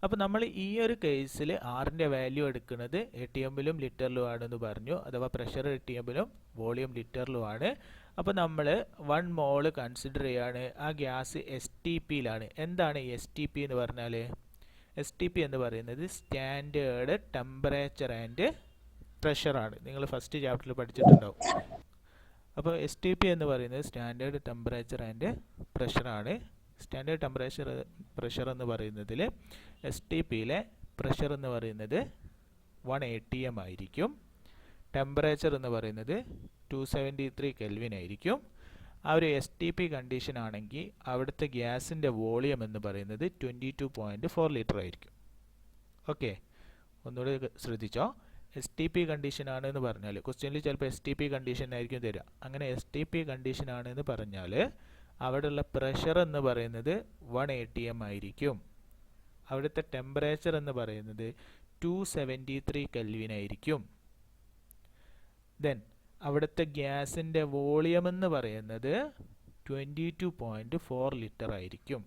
അപ്പോൾ നമ്മൾ ഈ ഒരു കേസിൽ ആറിൻ്റെ വാല്യൂ എടുക്കുന്നത് ATM-ലും ലിറ്ററിലും ആണെന്ന് പറഞ്ഞു, അഥവാ പ്രഷർ ATM-ലും വോളിയം ലിറ്ററിലുമാണ്. അപ്പോൾ നമ്മൾ 1 മോൾ കൺസിഡർ ചെയ്യാണ്. ആ ഗ്യാസ് STP-ലാണ്. എന്താണ് STP എന്ന് പറഞ്ഞാൽ? STP എന്ന് പറയുന്നത് സ്റ്റാൻഡേർഡ് ടെമ്പറേച്ചർ ആൻഡ് പ്രഷറാണ്. നിങ്ങൾ ഫസ്റ്റ് ചാപ്റ്ററിൽ പഠിച്ചിട്ടുണ്ടാവും. അപ്പോൾ STP എന്ന് പറയുന്നത് സ്റ്റാൻഡേർഡ് ടെമ്പറേച്ചർ ആൻഡ് പ്രഷറാണ്. സ്റ്റാൻഡേർഡ് ടെമ്പറേച്ചർ പ്രഷർ എന്ന് പറയുന്നതിൽ STP-യിലെ പ്രഷർ എന്ന് പറയുന്നത് 1 ATM ആയിരിക്കും. ടെമ്പറേച്ചർ എന്ന് പറയുന്നത് 273 കെൽവിൻ ആയിരിക്കും. ആ ഒരു STP കണ്ടീഷൻ ആണെങ്കിൽ അവിടുത്തെ ഗ്യാസിൻ്റെ വോളിയം എന്ന് പറയുന്നത് 22.4 ലിറ്റർ ആയിരിക്കും. ഓക്കെ, ഒന്നുകൂടി ശ്രദ്ധിച്ചോ. STP കണ്ടീഷൻ ആണെന്ന് പറഞ്ഞാൽ ക്വസ്റ്റ്യനിൽ ചിലപ്പോൾ STP കണ്ടീഷൻ ആയിരിക്കും തരിക. അങ്ങനെ STP കണ്ടീഷൻ ആണെന്ന് പറഞ്ഞാൽ അവിടെയുള്ള പ്രഷർ എന്ന് പറയുന്നത് 1 ATM ആയിരിക്കും. അവിടുത്തെ ടെമ്പറേച്ചർ എന്ന് പറയുന്നത് 273 കെൽവിൻ ആയിരിക്കും. ദെൻ അവിടുത്തെ ഗ്യാസിൻ്റെ വോളിയം എന്ന് പറയുന്നത് 22.4 ലിറ്റർ ആയിരിക്കും.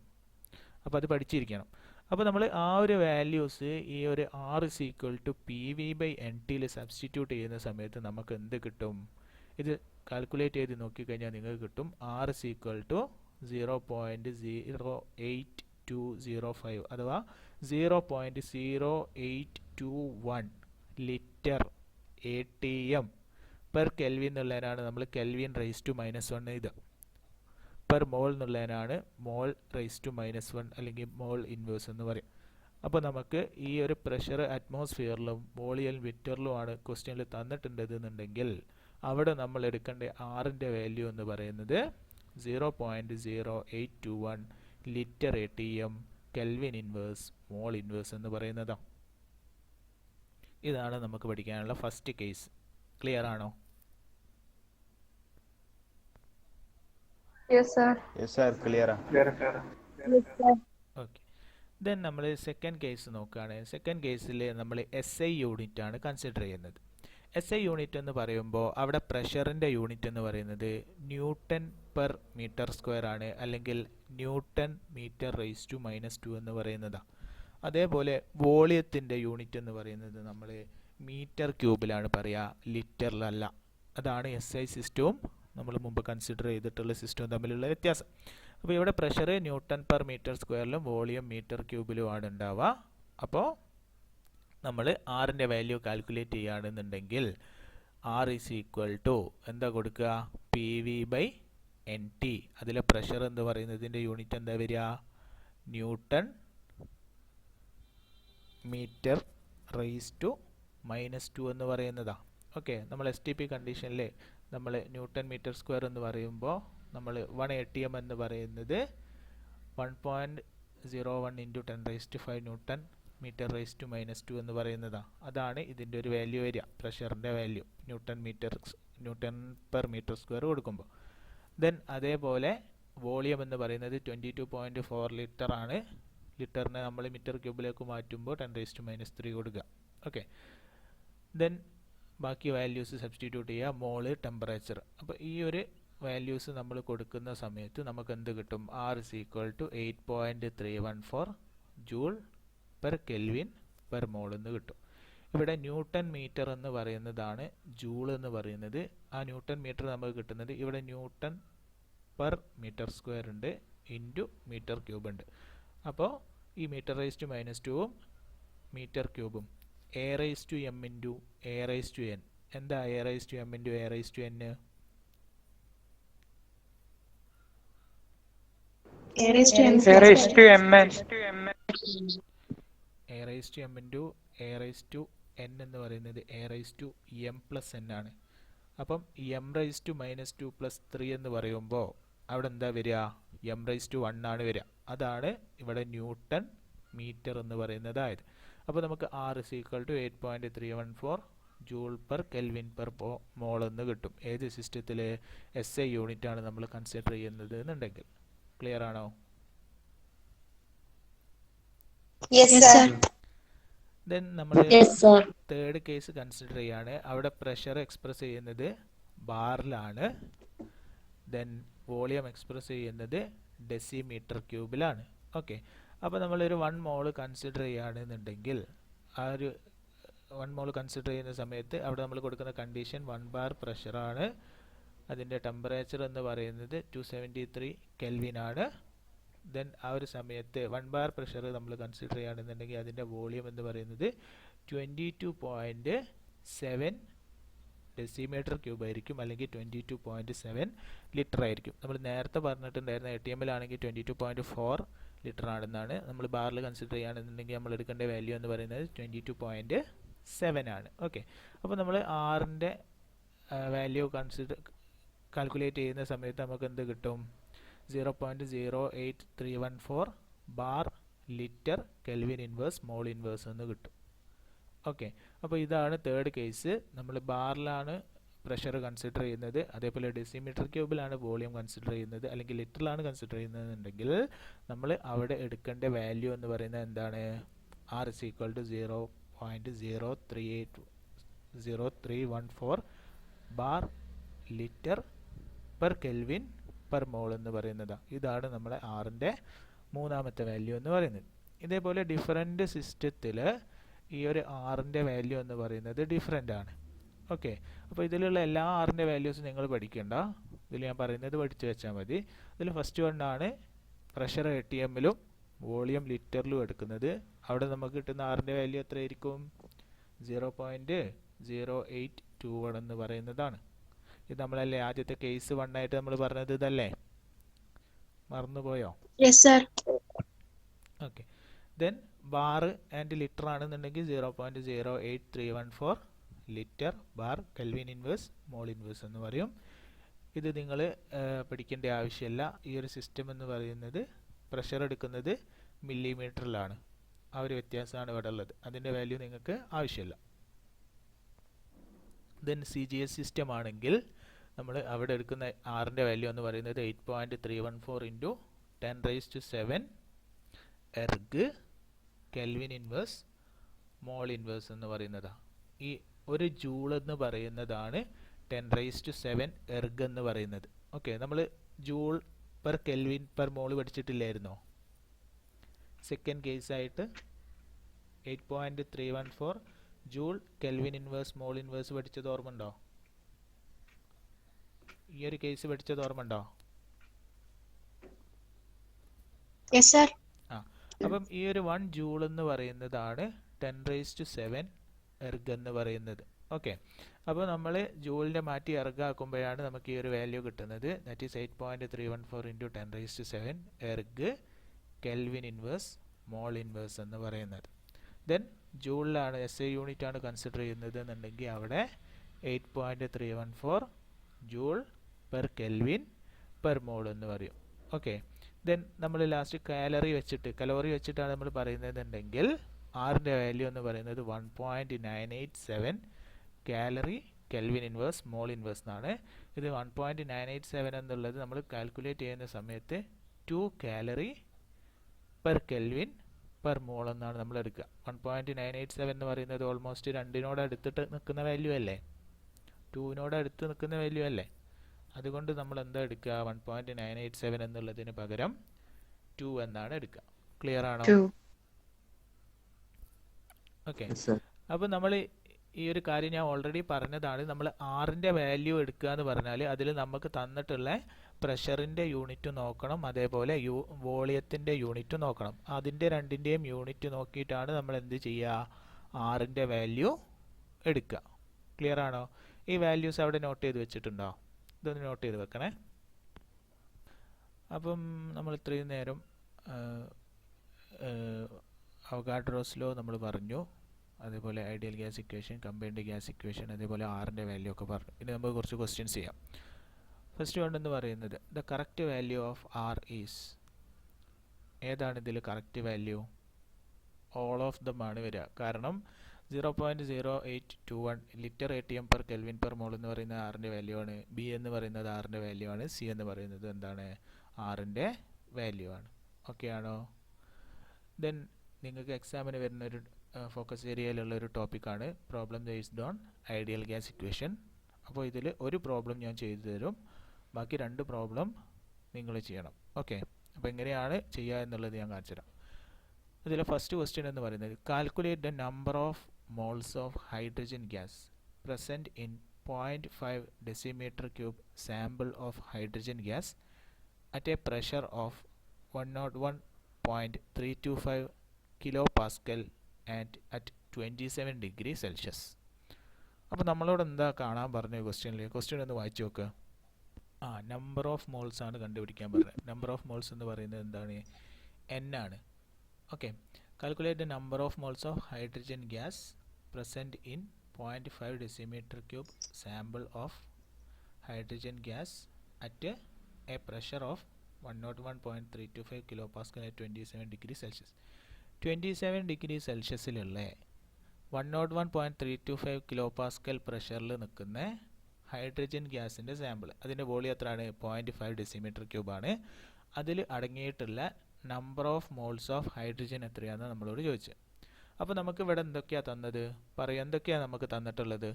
അപ്പോൾ അത് പഠിച്ചിരിക്കണം. അപ്പോൾ നമ്മൾ ആ ഒരു വാല്യൂസ് ഈ ഒരു R =PV/NT സബ്സ്റ്റിറ്റ്യൂട്ട് ചെയ്യുന്ന സമയത്ത് നമുക്ക് എന്ത് കിട്ടും? ഇത് കാൽക്കുലേറ്റ് ചെയ്ത് നോക്കിക്കഴിഞ്ഞാൽ നിങ്ങൾക്ക് കിട്ടും R = 0.08205 അഥവാ 0.0821 ലിറ്റർ ATM പെർ കെൽവിൻ എന്നുള്ളതിനാണ് നമ്മൾ കെൽവിൻ (-1) ഇത്. പെർ മോൾ എന്നുള്ളതിനാണ് മോൾ (-1) അല്ലെങ്കിൽ മോൾ ഇൻവേഴ്സ് എന്ന് പറയും. അപ്പോൾ നമുക്ക് ഈ ഒരു പ്രഷർ അറ്റ്മോസ്ഫിയറിലും വോളിയം ലിറ്ററിലുമാണ് ക്വസ്റ്റ്യനിൽ തന്നിട്ടുണ്ടെന്നുണ്ടെങ്കിൽ അവിടെ നമ്മൾ എടുക്കേണ്ട ആറിൻ്റെ വാല്യൂ എന്ന് പറയുന്നത് 0.0821 litre ATM kelvin inverse mole inverse എന്ന് പറയുന്നതാണ്. ഇതാണ് നമുക്ക് പഠിക്കാനുള്ള ഫസ്റ്റ് കേസ്. ക്ലിയർ ആണോ? Yes, sir. Yes, sir. Clear. Yes, sir. Okay, then നമ്മൾ സെക്കൻഡ് കേസ് നോക്കുകയാണ്. സെക്കൻഡ് കേസിൽ നമ്മൾ SI യൂണിറ്റ് ആണ് കൺസിഡർ ചെയ്യുന്നത്. SI യൂണിറ്റ് എന്ന് പറയുമ്പോൾ അവിടെ പ്രഷറിൻ്റെ യൂണിറ്റ് എന്ന് പറയുന്നത് ന്യൂട്ടൺ പെർ മീറ്റർ സ്ക്വയർ ആണ്, അല്ലെങ്കിൽ ന്യൂട്ടൺ (m/2) എന്ന് പറയുന്നതാണ്. അതേപോലെ വോളിയത്തിൻ്റെ യൂണിറ്റ് എന്ന് പറയുന്നത് നമ്മൾ മീറ്റർ ക്യൂബിലാണ് പറയുക, ലിറ്ററിലല്ല. അതാണ് SI സിസ്റ്റവും നമ്മൾ മുമ്പ് കൺസിഡർ ചെയ്തിട്ടുള്ള സിസ്റ്റവും തമ്മിലുള്ള വ്യത്യാസം. അപ്പോൾ ഇവിടെ പ്രഷർ ന്യൂട്ടൺ പെർ മീറ്റർ സ്ക്വയറിലും വോളിയം മീറ്റർ ക്യൂബിലുമാണ് ഉണ്ടാവുക. അപ്പോൾ നമ്മൾ ആറിൻ്റെ വാല്യൂ കാൽക്കുലേറ്റ് ചെയ്യുകയാണെന്നുണ്ടെങ്കിൽ R = എന്താ കൊടുക്കുക? PV/NT. അതിലെ പ്രഷർ എന്ന് പറയുന്നതിൻ്റെ യൂണിറ്റ് എന്താ വരിക? ന്യൂട്ടൺ (m/2) എന്ന് പറയുന്നതാണ്. ഓക്കെ, നമ്മൾ STP കണ്ടീഷനിൽ നമ്മൾ ന്യൂട്ടൺ മീറ്റർ സ്ക്വയർ എന്ന് പറയുമ്പോൾ നമ്മൾ 1 ATM എന്ന് പറയുന്നത് 1.01 × 10⁵ ന്യൂട്ടൺ (m/2) എന്ന് പറയുന്നതാണ്. അതാണ് ഇതിൻ്റെ ഒരു വാല്യൂ വരിക, പ്രഷറിൻ്റെ value newton per metre square കൊടുക്കുമ്പോൾ. ദെൻ അതേപോലെ വോളിയം എന്ന് പറയുന്നത് 22.4 ലിറ്റർ ആണ്. ലിറ്ററിനെ നമ്മൾ മീറ്റർ ക്യൂബിലേക്ക് മാറ്റുമ്പോൾ 10⁻³ കൊടുക്കുക. ഓക്കെ, ദെൻ ബാക്കി വാല്യൂസ് സബ്സ്റ്റിറ്റ്യൂട്ട് ചെയ്യുക, മോള്, ടെമ്പറേച്ചർ. അപ്പോൾ ഈ ഒരു വാല്യൂസ് നമ്മൾ കൊടുക്കുന്ന സമയത്ത് നമുക്ക് എന്ത് കിട്ടും? R = 8.314 joule per kelvin per mole എന്ന് കിട്ടും. ഇവിടെ ന്യൂട്ടൺ മീറ്റർ എന്ന് പറയുന്നതാണ് ജൂൾ എന്ന് പറയുന്നത്. ആ ന്യൂട്ടൺ മീറ്റർ നമുക്ക് കിട്ടുന്നത് ഇവിടെ ന്യൂട്ടൺ പെർ മീറ്റർ സ്ക്വയർ ഉണ്ട് ഇൻറ്റു മീറ്റർ ക്യൂബ് ഉണ്ട്. അപ്പോൾ ഈ (m/2) മീറ്റർ ക്യൂബും A⁻m × A⁻n. എന്താ A⁻m × A⁻n? A⁻m. A⁻m എന്ന് പറയുന്നത് A⁻m+n ആണ്. അപ്പം m⁻2 + 3 എന്ന് പറയുമ്പോൾ അവിടെ എന്താ വരിക? m⁻⁴ ആണ് വരിക. അതാണ് ഇവിടെ ന്യൂട്ടൺ മീറ്റർ എന്ന് പറയുന്നതായത്. അപ്പോൾ നമുക്ക് R = 8.314 joule per kelvin per mole എന്ന് കിട്ടും. ഏത് സിസ്റ്റത്തിൽ? SI യൂണിറ്റ് ആണ് നമ്മൾ കൺസിഡർ ചെയ്യുന്നത് എന്നുണ്ടെങ്കിൽ. ക്ലിയർ ആണോ? Yes, sir. ദെൻ നമ്മൾ തേർഡ് കേസ് കൺസിഡർ ചെയ്യാണ്. അവിടെ പ്രഷർ എക്സ്പ്രസ് ചെയ്യുന്നത് ബാറിലാണ്. ദെൻ വോളിയം എക്സ്പ്രസ് ചെയ്യുന്നത് ഡെസിമീറ്റർ ക്യൂബിലാണ്. ഓക്കെ, അപ്പോൾ നമ്മളൊരു 1 മോൾ കൺസിഡർ ചെയ്യുകയാണെന്നുണ്ടെങ്കിൽ ആ ഒരു 1 മോൾ കൺസിഡർ ചെയ്യുന്ന സമയത്ത് അവിടെ നമ്മൾ കൊടുക്കുന്ന കണ്ടീഷൻ 1 ബാർ പ്രഷറാണ്. അതിൻ്റെ ടെമ്പറേച്ചർ എന്ന് പറയുന്നത് 273 കെൽവിൻ ആണ്. ദെൻ ആ ഒരു സമയത്ത് 1 ബാർ പ്രഷർ നമ്മൾ കൺസിഡർ ചെയ്യുകയാണെന്നുണ്ടെങ്കിൽ അതിൻ്റെ വോളിയം എന്ന് പറയുന്നത് 22.7 ഡെസിമീറ്റർ ക്യൂബ് ആയിരിക്കും, അല്ലെങ്കിൽ 22.7 ലിറ്റർ ആയിരിക്കും. നമ്മൾ നേരത്തെ പറഞ്ഞിട്ടുണ്ടായിരുന്ന ATM ആണെങ്കിൽ 22.4 ലിറ്റർ ആണെന്നാണ്. നമ്മൾ ബാറിൽ കൺസിഡർ ചെയ്യുകയാണെന്നുണ്ടെങ്കിൽ നമ്മൾ എടുക്കേണ്ട വാല്യൂ എന്ന് പറയുന്നത് 22.7 ആണ്. ഓക്കെ, അപ്പോൾ നമ്മൾ ആറിൻ്റെ വാല്യൂ കാൽക്കുലേറ്റ് ചെയ്യുന്ന സമയത്ത് നമുക്ക് എന്ത് കിട്ടും? 0.08314 bar litre kelvin inverse mole inverse എന്ന് കിട്ടും. ഓക്കെ, അപ്പോൾ ഇതാണ് തേർഡ് കേസ്. നമ്മൾ ബാറിലാണ് പ്രഷർ കൺസിഡർ ചെയ്യുന്നത്, അതേപോലെ ഡെസിമീറ്റർ ക്യൂബിലാണ് വോളിയം കൺസിഡർ ചെയ്യുന്നത്, അല്ലെങ്കിൽ ലിറ്ററിലാണ് കൺസിഡർ ചെയ്യുന്നതെന്നുണ്ടെങ്കിൽ നമ്മൾ അവിടെ എടുക്കേണ്ട വാല്യൂ എന്ന് പറയുന്നത് എന്താണ്? R = 0.0380314 bar litre per kelvin per mole എന്ന് പറയുന്നതാണ്. ഇതാണ് നമ്മുടെ ആറിൻ്റെ മൂന്നാമത്തെ വാല്യൂ എന്ന് പറയുന്നത്. ഇതേപോലെ ഡിഫറെൻ്റ് സിസ്റ്റത്തിൽ ഈ ഒരു ആറിൻ്റെ വാല്യൂ എന്ന് പറയുന്നത് ഡിഫറെൻ്റ് ആണ്. ഓക്കെ, അപ്പോൾ ഇതിലുള്ള എല്ലാ ആറിൻ്റെ വാല്യൂസും നിങ്ങൾ പഠിക്കേണ്ട, ഇതിൽ ഞാൻ പറയുന്നത് പഠിച്ചു വെച്ചാൽ മതി. ഇതിൽ ഫസ്റ്റ് വണ്ണാണ് പ്രഷർ ATM-ലും വോളിയം ലിറ്ററിലും എടുക്കുന്നത്. അവിടെ നമുക്ക് കിട്ടുന്ന ആറിൻ്റെ വാല്യൂ എത്രയായിരിക്കും? 0.0821 എന്ന് പറയുന്നതാണ്. ഇത് നമ്മളല്ലേ ആദ്യത്തെ കേസ് 1 ആയിട്ട് നമ്മൾ പറഞ്ഞത് ഇതല്ലേ? മറന്നുപോയോ? Yes, sir. Okay, then bar and litre ആണെന്നുണ്ടെങ്കിൽ 0.08314 litre bar kelvin inverse mole inverse എന്ന് പറയും. ഇത് നിങ്ങൾ പഠിക്കേണ്ട ആവശ്യമില്ല. ഈ ഒരു സിസ്റ്റം എന്ന് പറയുന്നത് പ്രഷർ എടുക്കുന്നത് മില്ലിമീറ്ററിലാണ്. ആ ഒരു വ്യത്യാസമാണ് ഇവിടെ ഉള്ളത്. അതിൻ്റെ വാല്യൂ നിങ്ങൾക്ക് ആവശ്യമില്ല. ദെൻ CGS സിസ്റ്റം ആണെങ്കിൽ നമ്മൾ അവിടെ എടുക്കുന്ന ആറിൻ്റെ വാല്യൂ എന്ന് പറയുന്നത് 8.314 × 10⁻⁷ erg kelvin inverse mole inverse എന്ന് പറയുന്നതാണ്. ഈ ഒരു ജൂൾ എന്ന് പറയുന്നതാണ് 10⁻⁷ എർഗ് എന്ന് പറയുന്നത്. ഓക്കെ, നമ്മൾ joule per kelvin per mole പഠിച്ചിട്ടില്ലായിരുന്നോ? സെക്കൻഡ് കേസായിട്ട് 8.314 joule kelvin inverse mole inverse പഠിച്ചത് ഓർമ്മ ഉണ്ടോ? ഈ ഒരു കേസ് പഠിച്ചത് ഓർമ്മ ഉണ്ടോ? Yes, sir. അപ്പം ഈ ഒരു 1 ജൂൾ എന്ന് പറയുന്നതാണ് 10⁻⁷ എർഗ് എന്ന് പറയുന്നത്. ഓക്കെ, അപ്പോൾ നമ്മൾ ജൂളിൻ്റെ മാറ്റി എർഗാക്കുമ്പോഴാണ് നമുക്ക് ഈ ഒരു വാല്യൂ കിട്ടുന്നത്. That is 8.314 × 10⁻⁷ erg kelvin inverse mole inverse എന്ന് പറയുന്നത്. ദെൻ ജൂളിലാണ് SI യൂണിറ്റ് ആണ് കൺസിഡർ ചെയ്യുന്നത് എന്നുണ്ടെങ്കിൽ അവിടെ 8.314 joule per kelvin per mole എന്ന് പറയും. ഓക്കെ, ദെൻ നമ്മൾ ലാസ്റ്റ് കലോറി വെച്ചിട്ടാണ് നമ്മൾ പറയുന്നതെന്നുണ്ടെങ്കിൽ ആറിൻ്റെ വാല്യൂ എന്ന് പറയുന്നത് 1.987 calorie kelvin inverse mole inverse എന്നാണ്. ഇത് 1.987 എന്നുള്ളത് നമ്മൾ കാൽക്കുലേറ്റ് ചെയ്യുന്ന സമയത്ത് 2 calorie per kelvin per mole എന്നാണ് നമ്മൾ എടുക്കുക. 1.987 എന്ന് പറയുന്നത് ഓൾമോസ്റ്റ് 2നോട് അടുത്തിട്ട് നിൽക്കുന്ന വാല്യൂ അല്ലേ? 2നോട് അടുത്ത് നിൽക്കുന്ന വാല്യൂ അല്ലേ? അതുകൊണ്ട് നമ്മൾ എന്താ എടുക്കുക? 1.987 എന്നുള്ളതിന് പകരം 2 എന്നാണ് എടുക്കുക. ക്ലിയർ ആണോ? ഓക്കെ, അപ്പോൾ നമ്മൾ ഈ ഒരു കാര്യം ഞാൻ ഓൾറെഡി പറഞ്ഞതാണ്. നമ്മൾ ആറിൻ്റെ വാല്യൂ എടുക്കുക എന്ന് പറഞ്ഞാൽ അതിൽ നമുക്ക് തന്നിട്ടുള്ള പ്രഷറിൻ്റെ യൂണിറ്റ് നോക്കണം, അതേപോലെ വോളിയത്തിൻ്റെ യൂണിറ്റ് നോക്കണം. അതിൻ്റെ രണ്ടിൻ്റെയും യൂണിറ്റ് നോക്കിയിട്ടാണ് നമ്മൾ എന്ത് ചെയ്യുക? ആറിൻ്റെ വാല്യൂ എടുക്കുക. ക്ലിയർ ആണോ? ഈ വാല്യൂസ് അവിടെ നോട്ട് ചെയ്ത് വെച്ചിട്ടുണ്ടോ? ഇതൊന്ന് നോട്ട് ചെയ്ത് വെക്കണേ. അപ്പം നമ്മൾ ഇത്രയും നേരം അവഗാഡ്രോസ് ലോ നമ്മൾ പറഞ്ഞു, അതേപോലെ ideal gas equation, combined gas equation, അതേപോലെ ആറിൻ്റെ വാല്യൂ ഒക്കെ പറഞ്ഞു. ഇനി നമുക്ക് കുറച്ച് ക്വസ്റ്റ്യൻസ് ചെയ്യാം. ഫസ്റ്റ് വൺ എന്ന് പറയുന്നത് the correct value of R is, ഏതാണ് ഇതിൽ correct value? All of them ആണ് വരിക. കാരണം 0.0821 litre ATM per kelvin per mole എന്ന് പറയുന്നത് ആറിൻ്റെ വാല്യൂ ആണ്, ബി എന്ന് പറയുന്നത് ആറിൻ്റെ വാല്യൂ ആണ്, സി എന്ന് പറയുന്നത് എന്താണ്? ആറിൻ്റെ വാല്യൂ ആണ്. ഓക്കെ ആണോ? ദെൻ നിങ്ങൾക്ക് എക്സാമിന് വരുന്ന ഒരു ഫോക്കസ് ഏരിയയിലുള്ള ഒരു ടോപ്പിക്കാണ് problem based on ideal gas equation. അപ്പോൾ ഇതിൽ ഒരു പ്രോബ്ലം ഞാൻ ചെയ്തു തരും, ബാക്കി 2 പ്രോബ്ലം നിങ്ങൾ ചെയ്യണം. ഓക്കെ, അപ്പോൾ എങ്ങനെയാണ് ചെയ്യുക എന്നുള്ളത് ഞാൻ കാണിച്ചുതരാം. ഇതിലെ ഫസ്റ്റ് ക്വസ്റ്റ്യൻ എന്ന് പറയുന്നത് calculate the number of moles of hydrogen gas present in 0.5 decimetre cube sample of hydrogen gas at a pressure of 101.325 kilo Pascal and at 27 degree Celsius. അപ്പോൾ നമ്മളോട് എന്താ കാണാൻ പറഞ്ഞ ക്വസ്റ്റ്യനിൽ? ക്വസ്റ്റ്യൻ ഒന്ന് വായിച്ചു നോക്കുക. നമ്പർ ഓഫ് മോൾസ് ആണ് കണ്ടുപിടിക്കാൻ പറഞ്ഞത്. നമ്പർ ഓഫ് മോൾസ് എന്ന് പറയുന്നത് എന്താണ്? എൻ ആണ്. Okay, calculate the number of moles of hydrogen gas present in 0.5 decimetre cube sample of hydrogen gas at a pressure of 101.325 kilo pascal at 27 degree celsius. 27 degree സെൽഷ്യസിലുള്ള 101.325 kilo pascal പ്രഷറിൽ നിൽക്കുന്ന hydrogen ഗ്യാസിൻ്റെ sample, അതിൻ്റെ volume എത്രയാണ്? 0.5 decimetre ക്യൂബാണ്. അതിൽ അടങ്ങിയിട്ടുള്ള number of moles of hydrogen എത്രയാണെന്ന് നമ്മളോട് ചോദിച്ചു. അപ്പോൾ നമുക്ക് ഇവിടെ എന്തൊക്കെയാണ് തന്നത്? പറയും, എന്തൊക്കെയാണ് നമുക്ക് തന്നിട്ടുള്ളത്?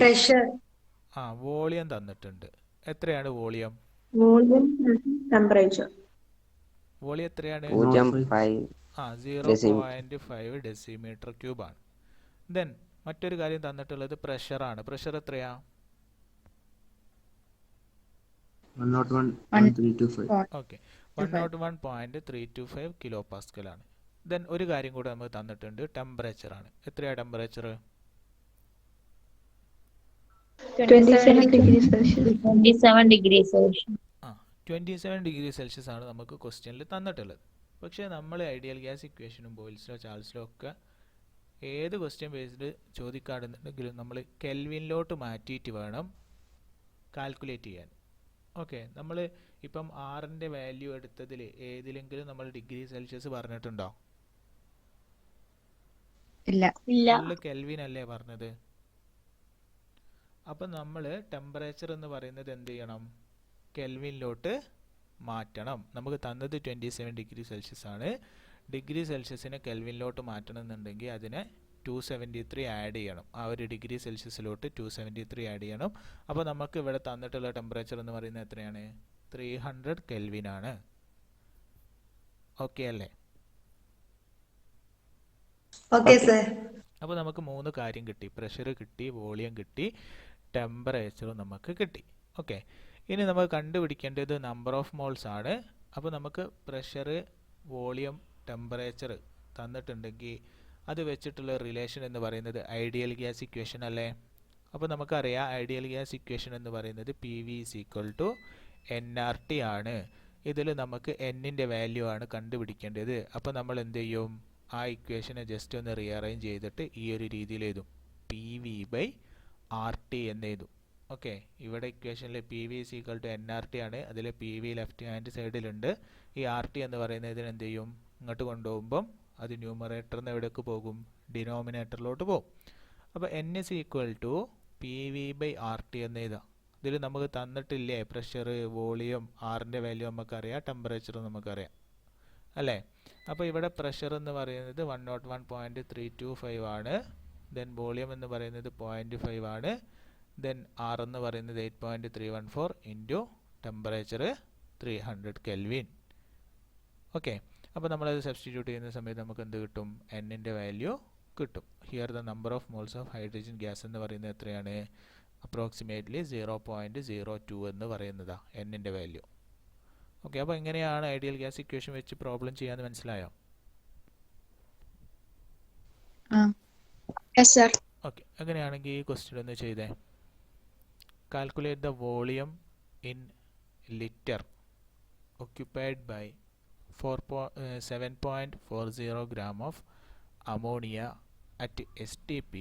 പ്രഷർ, വോളിയം തന്നിട്ടുണ്ട്. എത്രയാണ് വോളിയം? Volume, temperature. വോളിയം എത്രയാണ്? 0.5 ഡെസിമീറ്റർ ക്യൂബാണ്. ദെൻ മറ്റൊരു കാര്യം തന്നിട്ടുള്ളത് പ്രഷറാണ്. പ്രഷർ എത്രയാ? 101.325. ഓക്കെ, 101.325 കിലോ പാസ്കൽ ആണ്. ദെൻ ഒരു കാര്യം കൂടെ നമുക്ക് തന്നിട്ടുണ്ട്, ടെമ്പറേച്ചർ ആണ്. എത്രയാ temperature? 27 degree celsius. 27 degree Celsius ആണ് നമുക്ക് ക്വസ്റ്റ്യനിൽ തന്നിട്ടുള്ളത്. പക്ഷേ നമ്മൾ ഐഡിയൽ ഗ്യാസ് ഇക്വേഷനും ബോയിൽസിലോ ചാൾസിലോ ഒക്കെ ഏത് ക്വസ്റ്റ്യൻ ബേസ്ഡ് ചോദിക്കാറുണ്ടെങ്കിലും നമ്മൾ കെൽവിനിലോട്ട് മാറ്റിയിട്ട് വേണം കാൽക്കുലേറ്റ് ചെയ്യാൻ. ഓക്കെ, നമ്മൾ ഇപ്പം ആറിൻ്റെ വാല്യൂ എടുത്തതിൽ ഏതിലെങ്കിലും നമ്മൾ ഡിഗ്രി സെൽഷ്യസ് പറഞ്ഞിട്ടുണ്ടോ? ഇല്ല. ഫുള്ള് കെൽവിൻ അല്ലേ പറഞ്ഞത്? അപ്പം നമ്മൾ ടെമ്പറേച്ചർ എന്ന് പറയുന്നത് എന്ത് ചെയ്യണം? കെൽവിനിലോട്ട് മാറ്റണം. നമുക്ക് തന്നത് 27 ഡിഗ്രി സെൽഷ്യസ് ആണ്. ഡിഗ്രി സെൽഷ്യസിനെ കെൽവിനിലോട്ട് മാറ്റണം എന്നുണ്ടെങ്കിൽ അതിനെ 273 ആഡ് ചെയ്യണം. ആ ഒരു ഡിഗ്രി സെൽഷ്യസിലോട്ട് 273 ആഡ് ചെയ്യണം. അപ്പോൾ നമുക്ക് ഇവിടെ തന്നിട്ടുള്ള ടെമ്പറേച്ചർ എന്ന് പറയുന്നത് എത്രയാണ്? 300 കെൽവിൻ ആണ്. ഓക്കെ അല്ലേ? Okay sir. അപ്പോൾ നമുക്ക് 3 കാര്യം കിട്ടി. പ്രഷർ കിട്ടി, വോളിയം കിട്ടി, ടെമ്പറേച്ചറും നമുക്ക് കിട്ടി. ഓക്കെ, ഇനി നമുക്ക് കണ്ടുപിടിക്കേണ്ടത് നമ്പർ ഓഫ് മോൾസ് ആണ്. അപ്പോൾ നമുക്ക് പ്രഷർ, വോളിയം, ടെമ്പറേച്ചർ തന്നിട്ടുണ്ടെങ്കിൽ അത് വെച്ചിട്ടുള്ള റിലേഷൻ എന്ന് പറയുന്നത് ഐഡിയൽ ഗ്യാസ് ഇക്വേഷൻ അല്ലേ? അപ്പോൾ നമുക്കറിയാം ഐഡിയൽ ഗ്യാസ് ഇക്വേഷൻ എന്ന് പറയുന്നത് PV = nRT ആണ്. ഇതിൽ നമുക്ക് എന്നിൻ്റെ വാല്യൂ ആണ് കണ്ടുപിടിക്കേണ്ടത്. അപ്പോൾ നമ്മൾ എന്ത് ചെയ്യും? ആ ഇക്വേഷനെ ജസ്റ്റ് ഒന്ന് റീഅറേഞ്ച് ചെയ്തിട്ട് ഈ ഒരു രീതിയിൽ എഴുതും, PV/RT എന്ന് എഴുതും. ഓക്കെ, ഇവിടെ ഇക്വേഷനിൽ PV = nRT ആണ്. അതിൽ PV ലെഫ്റ്റ് ഹാൻഡ് സൈഡിലുണ്ട്. ഈ RT എന്ന് പറയുന്നതിന് എന്ത് ചെയ്യും? ഇങ്ങോട്ട് കൊണ്ടുപോകുമ്പം അത് ന്യൂമറേറ്ററിൽ നിന്ന് എവിടേക്ക് പോകും? ഡിനോമിനേറ്ററിലോട്ട് പോകും. അപ്പോൾ N = PV/RT എന്ന് എഴുതാം. ഇതിൽ നമുക്ക് തന്നിട്ടില്ലേ പ്രഷർ, വോളിയം, ആറിൻ്റെ വാല്യൂ നമുക്കറിയാം, ടെമ്പറേച്ചറും നമുക്കറിയാം അല്ലേ? അപ്പോൾ ഇവിടെ പ്രഷർ എന്ന് പറയുന്നത് 101.325 ആണ്. ദെൻ വോളിയം എന്ന് പറയുന്നത് 0.5 ആണ്. ദെൻ ആർ എന്ന് പറയുന്നത് 8.314 ഇൻറ്റു ടെമ്പറേച്ചർ 300 കെൽവിൻ. ഓക്കെ, അപ്പോൾ നമ്മളത് സബ്സ്റ്റിറ്റ്യൂട്ട് ചെയ്യുന്ന സമയത്ത് നമുക്ക് എന്ത് കിട്ടും? എന്നിൻ്റെ വാല്യൂ കിട്ടും. Here the number of moles of hydrogen gas എന്ന് പറയുന്നത് എത്രയാണ്? അപ്രോക്സിമേറ്റ്ലി 0.02 എന്ന് പറയുന്നതാണ് എന്നിൻ്റെ വാല്യൂ. ഓക്കെ, അപ്പോൾ എങ്ങനെയാണ് ഐഡിയൽ ഗ്യാസ് ഇക്വേഷൻ വെച്ച് പ്രോബ്ലം ചെയ്യാമെന്ന് മനസ്സിലായോ? ഓക്കെ, അങ്ങനെയാണെങ്കിൽ ഈ ക്വസ്റ്റ്യൻ ഒന്ന് ചെയ്തേ. Calculate the volume in litre occupied by 7.40 gram of ammonia at STP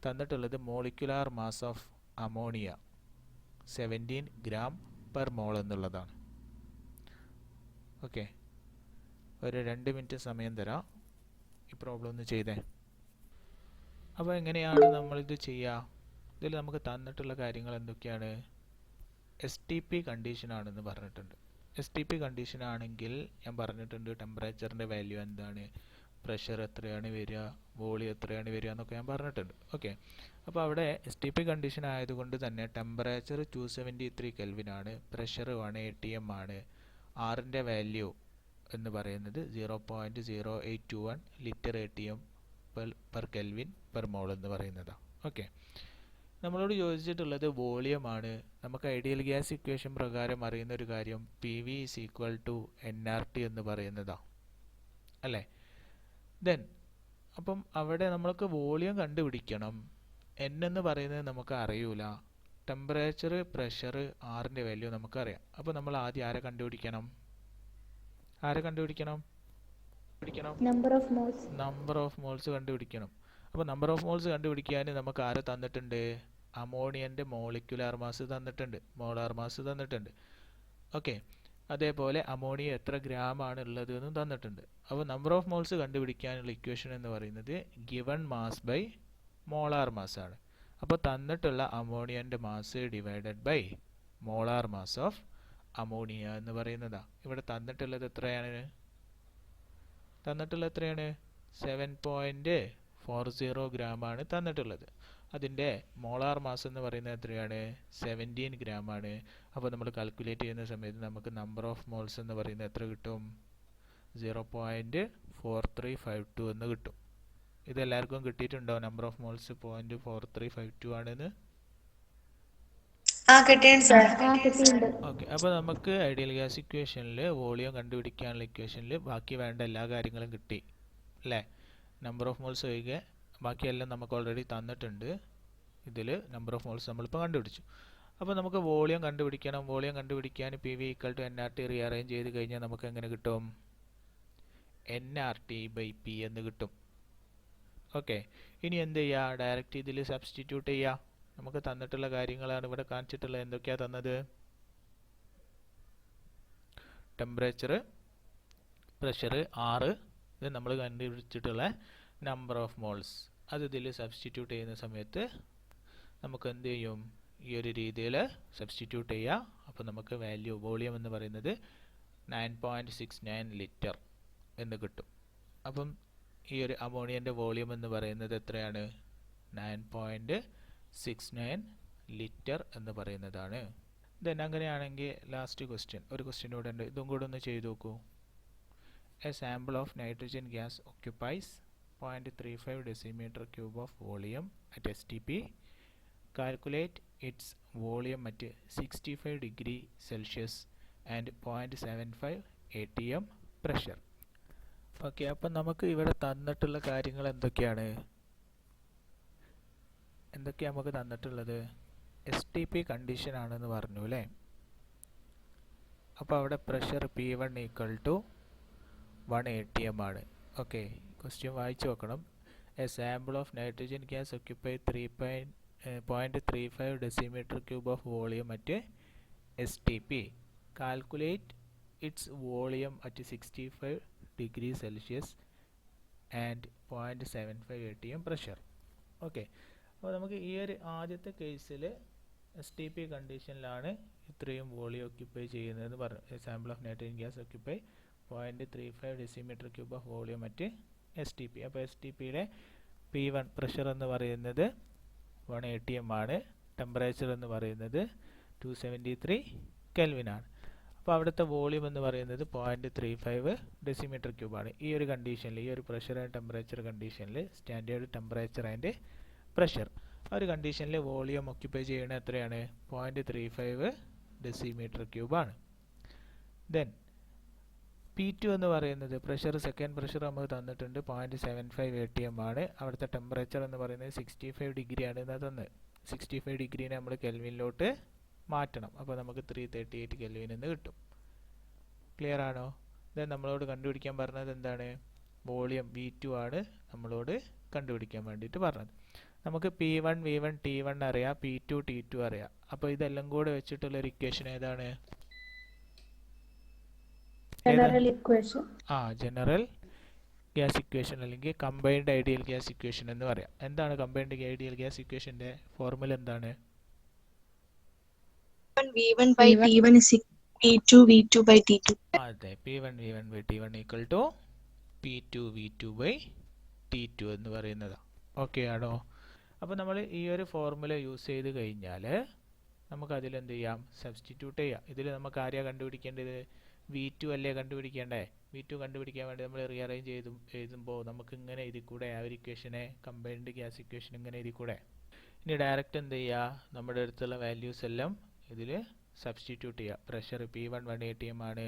തന്നിട്ടുള്ളത് molecular mass of ammonia 17 gram per mole എന്നുള്ളതാണ്. ഓക്കെ, ഒരു 2 മിനിറ്റ് സമയം തരാം ഈ പ്രോബ്ലം ഒന്ന് ചെയ്തേ. അപ്പോൾ എങ്ങനെയാണ് നമ്മളിത് ചെയ്യുക? ഇതിൽ നമുക്ക് തന്നിട്ടുള്ള കാര്യങ്ങൾ എന്തൊക്കെയാണ്? STP കണ്ടീഷനാണെന്ന് പറഞ്ഞിട്ടുണ്ട്. STP കണ്ടീഷൻ ആണെങ്കിൽ ഞാൻ പറഞ്ഞിട്ടുണ്ട് ടെമ്പറേച്ചറിൻ്റെ വാല്യൂ എന്താണ്, പ്രഷർ എത്രയാണ് വരിക, വോളിയം എത്രയാണ് വരിക എന്നൊക്കെ ഞാൻ പറഞ്ഞിട്ടുണ്ട്. ഓക്കെ, അപ്പോൾ അവിടെ STP കണ്ടീഷൻ ആയതുകൊണ്ട് തന്നെ ടെമ്പറേച്ചർ 273 കെൽവിൻ ആണ്, പ്രഷർ 1 atm ആണ്, ആറിൻ്റെ വാല്യൂ എന്ന് പറയുന്നത് 0.0821 litre atm per kelvin per mole എന്ന് പറയുന്നതാണ്. ഓക്കെ, നമ്മളോട് ചോദിച്ചിട്ടുള്ളത് വോളിയമാണ്. നമുക്ക് ഐഡിയൽ ഗ്യാസ് ഇക്വേഷൻ പ്രകാരം അറിയുന്ന ഒരു കാര്യം PV = nRT എന്ന് പറയുന്നതാണ് അല്ലേ. ദെൻ അപ്പം അവിടെ നമ്മൾക്ക് വോളിയം കണ്ടുപിടിക്കണം. N എന്ന് പറയുന്നത് നമുക്ക് അറിയൂല, ടെമ്പറേച്ചർ, പ്രഷർ, ആറിൻ്റെ വാല്യൂ നമുക്കറിയാം. അപ്പോൾ നമ്മൾ ആദ്യം ആരെ കണ്ടുപിടിക്കണം? നമ്പർ ഓഫ് മോൾസ് കണ്ടുപിടിക്കണം. അപ്പോൾ നമ്പർ ഓഫ് മോൾസ് കണ്ടുപിടിക്കാൻ നമുക്ക് ആരെ തന്നിട്ടുണ്ട്? അമോണിയൻ്റെ മോളിക്കുലാർ മാസ് തന്നിട്ടുണ്ട്, മോളാർ മാസ് തന്നിട്ടുണ്ട്. ഓക്കെ, അതേപോലെ അമോണിയ എത്ര ഗ്രാം ആണ് ഉള്ളത് എന്നും തന്നിട്ടുണ്ട്. അപ്പോൾ നമ്പർ ഓഫ് മോൾസ് കണ്ടുപിടിക്കാനുള്ള ഇക്വേഷൻ എന്ന് പറയുന്നത് given mass by molar mass ആണ്. അപ്പോൾ തന്നിട്ടുള്ള അമോണിയൻ്റെ mass divided by molar mass of ammonia എന്ന് പറയുന്നതാണ്. ഇവിടെ തന്നിട്ടുള്ളത് എത്രയാണ്? 7.40 ഗ്രാം ആണ് തന്നിട്ടുള്ളത്. അതിൻ്റെ മോളാർ മാസ് എന്ന് പറയുന്നത് എത്രയാണ്? 17 ഗ്രാം ആണ്. അപ്പോൾ നമ്മൾ കാൽക്കുലേറ്റ് ചെയ്യുന്ന സമയത്ത് നമുക്ക് നമ്പർ ഓഫ് മോൾസ് എന്ന് പറയുന്നത് എത്ര കിട്ടും? 0.4352 എന്ന് കിട്ടും. ഇതെല്ലാവർക്കും കിട്ടിയിട്ടുണ്ടോ? നമ്പർ ഓഫ് മോൾസ് 0.4352 ആണെന്ന്. ഓക്കെ, അപ്പോൾ നമുക്ക് ഐഡിയൽ ഗ്യാസ് ഇക്വേഷനിൽ വോളിയം കണ്ടുപിടിക്കാനുള്ള ഇക്വേഷനിൽ ബാക്കി വേണ്ട എല്ലാ കാര്യങ്ങളും കിട്ടി അല്ലേ. നമ്പർ ഓഫ് മോൾസ് ഒഴികെ ബാക്കിയെല്ലാം നമുക്ക് ഓൾറെഡി തന്നിട്ടുണ്ട്. ഇതിൽ നമ്പർ ഓഫ് മോൾസ് നമ്മളിപ്പോൾ കണ്ടുപിടിച്ചു. അപ്പോൾ നമുക്ക് വോളിയം കണ്ടുപിടിക്കണം. വോളിയം കണ്ടുപിടിക്കാൻ PV = nRT റീഅറേഞ്ച് ചെയ്ത് കഴിഞ്ഞാൽ നമുക്ക് എങ്ങനെ കിട്ടും? nRT/P എന്ന് കിട്ടും. ഓക്കെ, ഇനി എന്ത് ചെയ്യുക? ഡയറക്റ്റ് ഇതിൽ സബ്സ്റ്റിറ്റ്യൂട്ട് ചെയ്യുക. നമുക്ക് തന്നിട്ടുള്ള കാര്യങ്ങളാണ് ഇവിടെ കാണിച്ചിട്ടുള്ളത്. എന്തൊക്കെയാണ് തന്നത്? ടെമ്പറേച്ചർ, പ്രഷർ, ആറ്, ഇത് നമ്മൾ കണ്ടുപിടിച്ചിട്ടുള്ള നമ്പർ ഓഫ് മോൾസ്. അത് ഇതിൽ സബ്സ്റ്റിറ്റ്യൂട്ട് ചെയ്യുന്ന സമയത്ത് നമുക്ക് എന്ത് ചെയ്യും? ഈ ഒരു രീതിയിൽ സബ്സ്റ്റിറ്റ്യൂട്ട് ചെയ്യുക. അപ്പോൾ നമുക്ക് വാല്യൂ വോളിയം എന്ന് പറയുന്നത് 9.69 ലിറ്റർ എന്ന് കിട്ടും. അപ്പം ഈ ഒരു അമോണിയൻ്റെ വോളിയം എന്ന് പറയുന്നത് എത്രയാണ്? 9.69 ലിറ്റർ എന്ന് പറയുന്നതാണ്. ദെൻ അങ്ങനെയാണെങ്കിൽ ലാസ്റ്റ് ക്വസ്റ്റ്യൻ, ഒരു ക്വസ്റ്റ്യൻ കൂടെ ഉണ്ട്, ഇതും കൂടെ ഒന്ന് ചെയ്ത് നോക്കൂ. A sample of nitrogen gas occupies 0.35 decimeter cube of volume at STP. Calculate its volume at 65 degree Celsius and 0.75 atm pressure. Okay, അപ്പം നമുക്ക് ഇവിടെ തന്നിട്ടുള്ള കാര്യങ്ങൾ എന്തൊക്കെയാണ് നമുക്ക് തന്നിട്ടുള്ളത്? STP കണ്ടീഷൻ ആണെന്ന് പറഞ്ഞു അല്ലേ. അപ്പോൾ അവിടെ പ്രഷർ P1 = 1 atm ആണ്. ഓക്കെ, ക്വസ്റ്റ്യൻ വായിച്ചു നോക്കണം. A sample of nitrogen gas occupy 0.35 decimeter cube of volume at STP. Calculate its volume at 65 degree Celsius and 0.75 atm pressure. Okay, അപ്പോൾ നമുക്ക് ഈ ഒരു ആദ്യത്തെ കേസിൽ STP കണ്ടീഷനിലാണ് ഇത്രയും വോളിയം ഓക്യുപ്പൈ ചെയ്യുന്നതെന്ന് പറഞ്ഞു. Sample of nitrogen gas occupy 0.35 decimeter cube of volume at STP. അപ്പോൾ STPയുടെ P1 പ്രഷർ എന്ന് പറയുന്നത് 1 atm ആണ്, ടെമ്പറേച്ചർ എന്ന് പറയുന്നത് 273 കെൽവിൻ ആണ്. അപ്പോൾ അവിടുത്തെ വോളിയം എന്ന് പറയുന്നത് 0.35 ഡെസിമീറ്റർ ക്യൂബാണ്. ഈ ഒരു കണ്ടീഷനിൽ, ഈ ഒരു പ്രഷർ ആൻഡ് ടെമ്പറേച്ചർ കണ്ടീഷനിൽ, സ്റ്റാൻഡേർഡ് ടെമ്പറേച്ചർ ആൻഡ് പ്രഷർ ആ ഒരു കണ്ടീഷനിൽ വോളിയം ഓക്യുപ്പൈ ചെയ്യുന്നത് എത്രയാണ്? 0.35 ഡെസിമീറ്റർ ക്യൂബാണ്. ദെൻ P2 എന്ന് പറയുന്നത് പ്രഷർ, സെക്കൻഡ് പ്രഷർ നമുക്ക് തന്നിട്ടുണ്ട് 0.75 atm ആണ്. അവിടുത്തെ ടെമ്പറേച്ചർ എന്ന് പറയുന്നത് 65 ഡിഗ്രി ആണ് എന്നാണ് തന്നത്. 65 ഡിഗ്രീനെ നമ്മൾ കെൽവിനിലോട്ട് മാറ്റണം. അപ്പോൾ നമുക്ക് 338 കെൽവിൻ എന്ന് കിട്ടും. ക്ലിയർ ആണോ? ദെൻ നമ്മളോട് കണ്ടുപിടിക്കാൻ പറഞ്ഞത് എന്താണ്? വോളിയം V2 ആണ് നമ്മളോട് കണ്ടുപിടിക്കാൻ വേണ്ടിയിട്ട് പറഞ്ഞത്. നമുക്ക് P1 V1 T1 അറിയാം, P2 T2 അറിയാം. അപ്പോൾ ഇതെല്ലാം കൂടെ വെച്ചിട്ടുള്ളൊരു ഇക്വേഷൻ ഏതാണ്? General equation. General gas equation അല്ലെങ്കിൽ കമ്പൈൻഡ് ഐഡിയൽ ഗ്യാസ് ഇക്വേഷൻ എന്ന് പറയാം. എന്താണ് കമ്പൈൻഡ് ഐഡിയൽ ഗ്യാസ് ഇക്വേഷൻ്റെ ഫോർമുല എന്താണ്? V1 by T1 is P2 V2 by T2. അതെ, P1 V1 by T1 equal to P2 V2 by T2 എന്ന് പറയുന്നതാണ്. Okay ആണോ? അപ്പോൾ നമ്മൾ ഈ ഒരു ഫോർമുല യൂസ് ചെയ്ത് കഴിഞ്ഞാൽ നമുക്കതിൽ എന്ത് ചെയ്യാം? സബ്സ്റ്റിറ്റ്യൂട്ട് ചെയ്യാം. ഇതിൽ നമുക്ക് ആരെയാണ് കണ്ടുപിടിക്കേണ്ടത്? V2 അല്ലേ കണ്ടുപിടിക്കേണ്ടേ? V2 കണ്ടുപിടിക്കാൻ വേണ്ടി നമ്മൾ റീഅറേഞ്ച് എഴുതുമ്പോൾ നമുക്ക് ഇങ്ങനെ എഴുതി കൂടെ? ആ ഒരു ഇക്വേഷനെ, കമ്പൈൻഡ് ഗ്യാസ് ഇക്വേഷൻ ഇങ്ങനെ എഴുതി കൂടെ? ഇനി ഡയറക്റ്റ് എന്ത് ചെയ്യുക? നമ്മുടെ അടുത്തുള്ള വാല്യൂസ് എല്ലാം ഇതിൽ സബ്സ്റ്റിറ്റ്യൂട്ട് ചെയ്യുക. പ്രഷർ P1 180 ആണ്,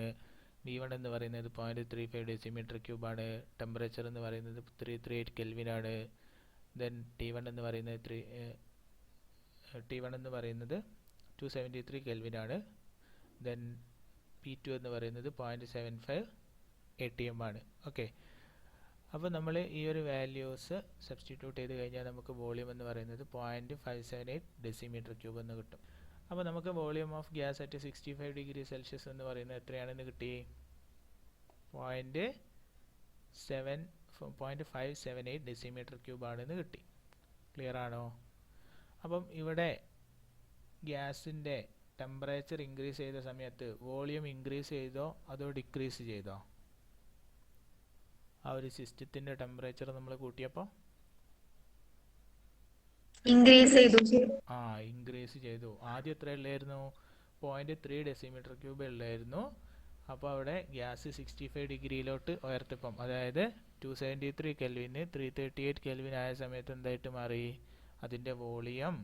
V1 എന്ന് പറയുന്നത് 0.35 ഡെസിമീറ്റർ ക്യൂബ് ആണ്, ടെമ്പറേച്ചർ എന്ന് പറയുന്നത് 338 കെൽവിൻ ആണ്, ദെൻ T1 എന്ന് പറയുന്നത് 273 കെൽവിൻ ആണ്, ദെൻ P2 എന്ന് പറയുന്നത് 0.75 ATM ആണ്. ഓക്കെ, അപ്പോൾ നമ്മൾ ഈ ഒരു വാല്യൂസ് സബ്സ്റ്റിറ്റ്യൂട്ട് ചെയ്ത് കഴിഞ്ഞാൽ നമുക്ക് വോളിയം എന്ന് പറയുന്നത് 0.578 ഡെസിമീറ്റർ ക്യൂബ് എന്ന് കിട്ടും. അപ്പോൾ നമുക്ക് volume of gas at 65 degree Celsius എന്ന് പറയുന്നത് എത്രയാണെന്ന് കിട്ടി? 0.578 ഡെസിമീറ്റർ ക്യൂബ് ആണെന്ന് കിട്ടി. ക്ലിയർ ആണോ? അപ്പം ഇവിടെ ഗ്യാസിൻ്റെ ടെമ്പറേച്ചർ ഇൻക്രീസ് ചെയ്ത സമയത്ത് വോളിയം ഇൻക്രീസ് ചെയ്തോ അതോ ഡിക്രീസ് ചെയ്തോ? ആ ഒരു സിസ്റ്റത്തിൻ്റെ ടെമ്പറേച്ചർ നമ്മൾ കൂട്ടിയപ്പോൾ Increase ചെയ്തു. ഇൻക്രീസ് ചെയ്തു. ആദ്യം എത്ര ഉള്ളായിരുന്നു? 0.3 ഡെസിമീറ്റർ ക്യൂബ് ഉള്ളായിരുന്നു. അപ്പോൾ അവിടെ ഗ്യാസ് 65 ഡിഗ്രിയിലോട്ട് ഉയർത്തിപ്പം, അതായത് 273 കെൽവിന് 338 കെൽവിൻ ആയ സമയത്ത് എന്തായിട്ട് മാറി? അതിൻ്റെ വോളിയം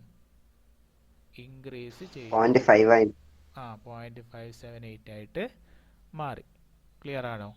ഇൻക്രീസ് ചെയ്തു. 0.578 ആയിട്ട് മാറി. ക്ലിയർ ആണോ?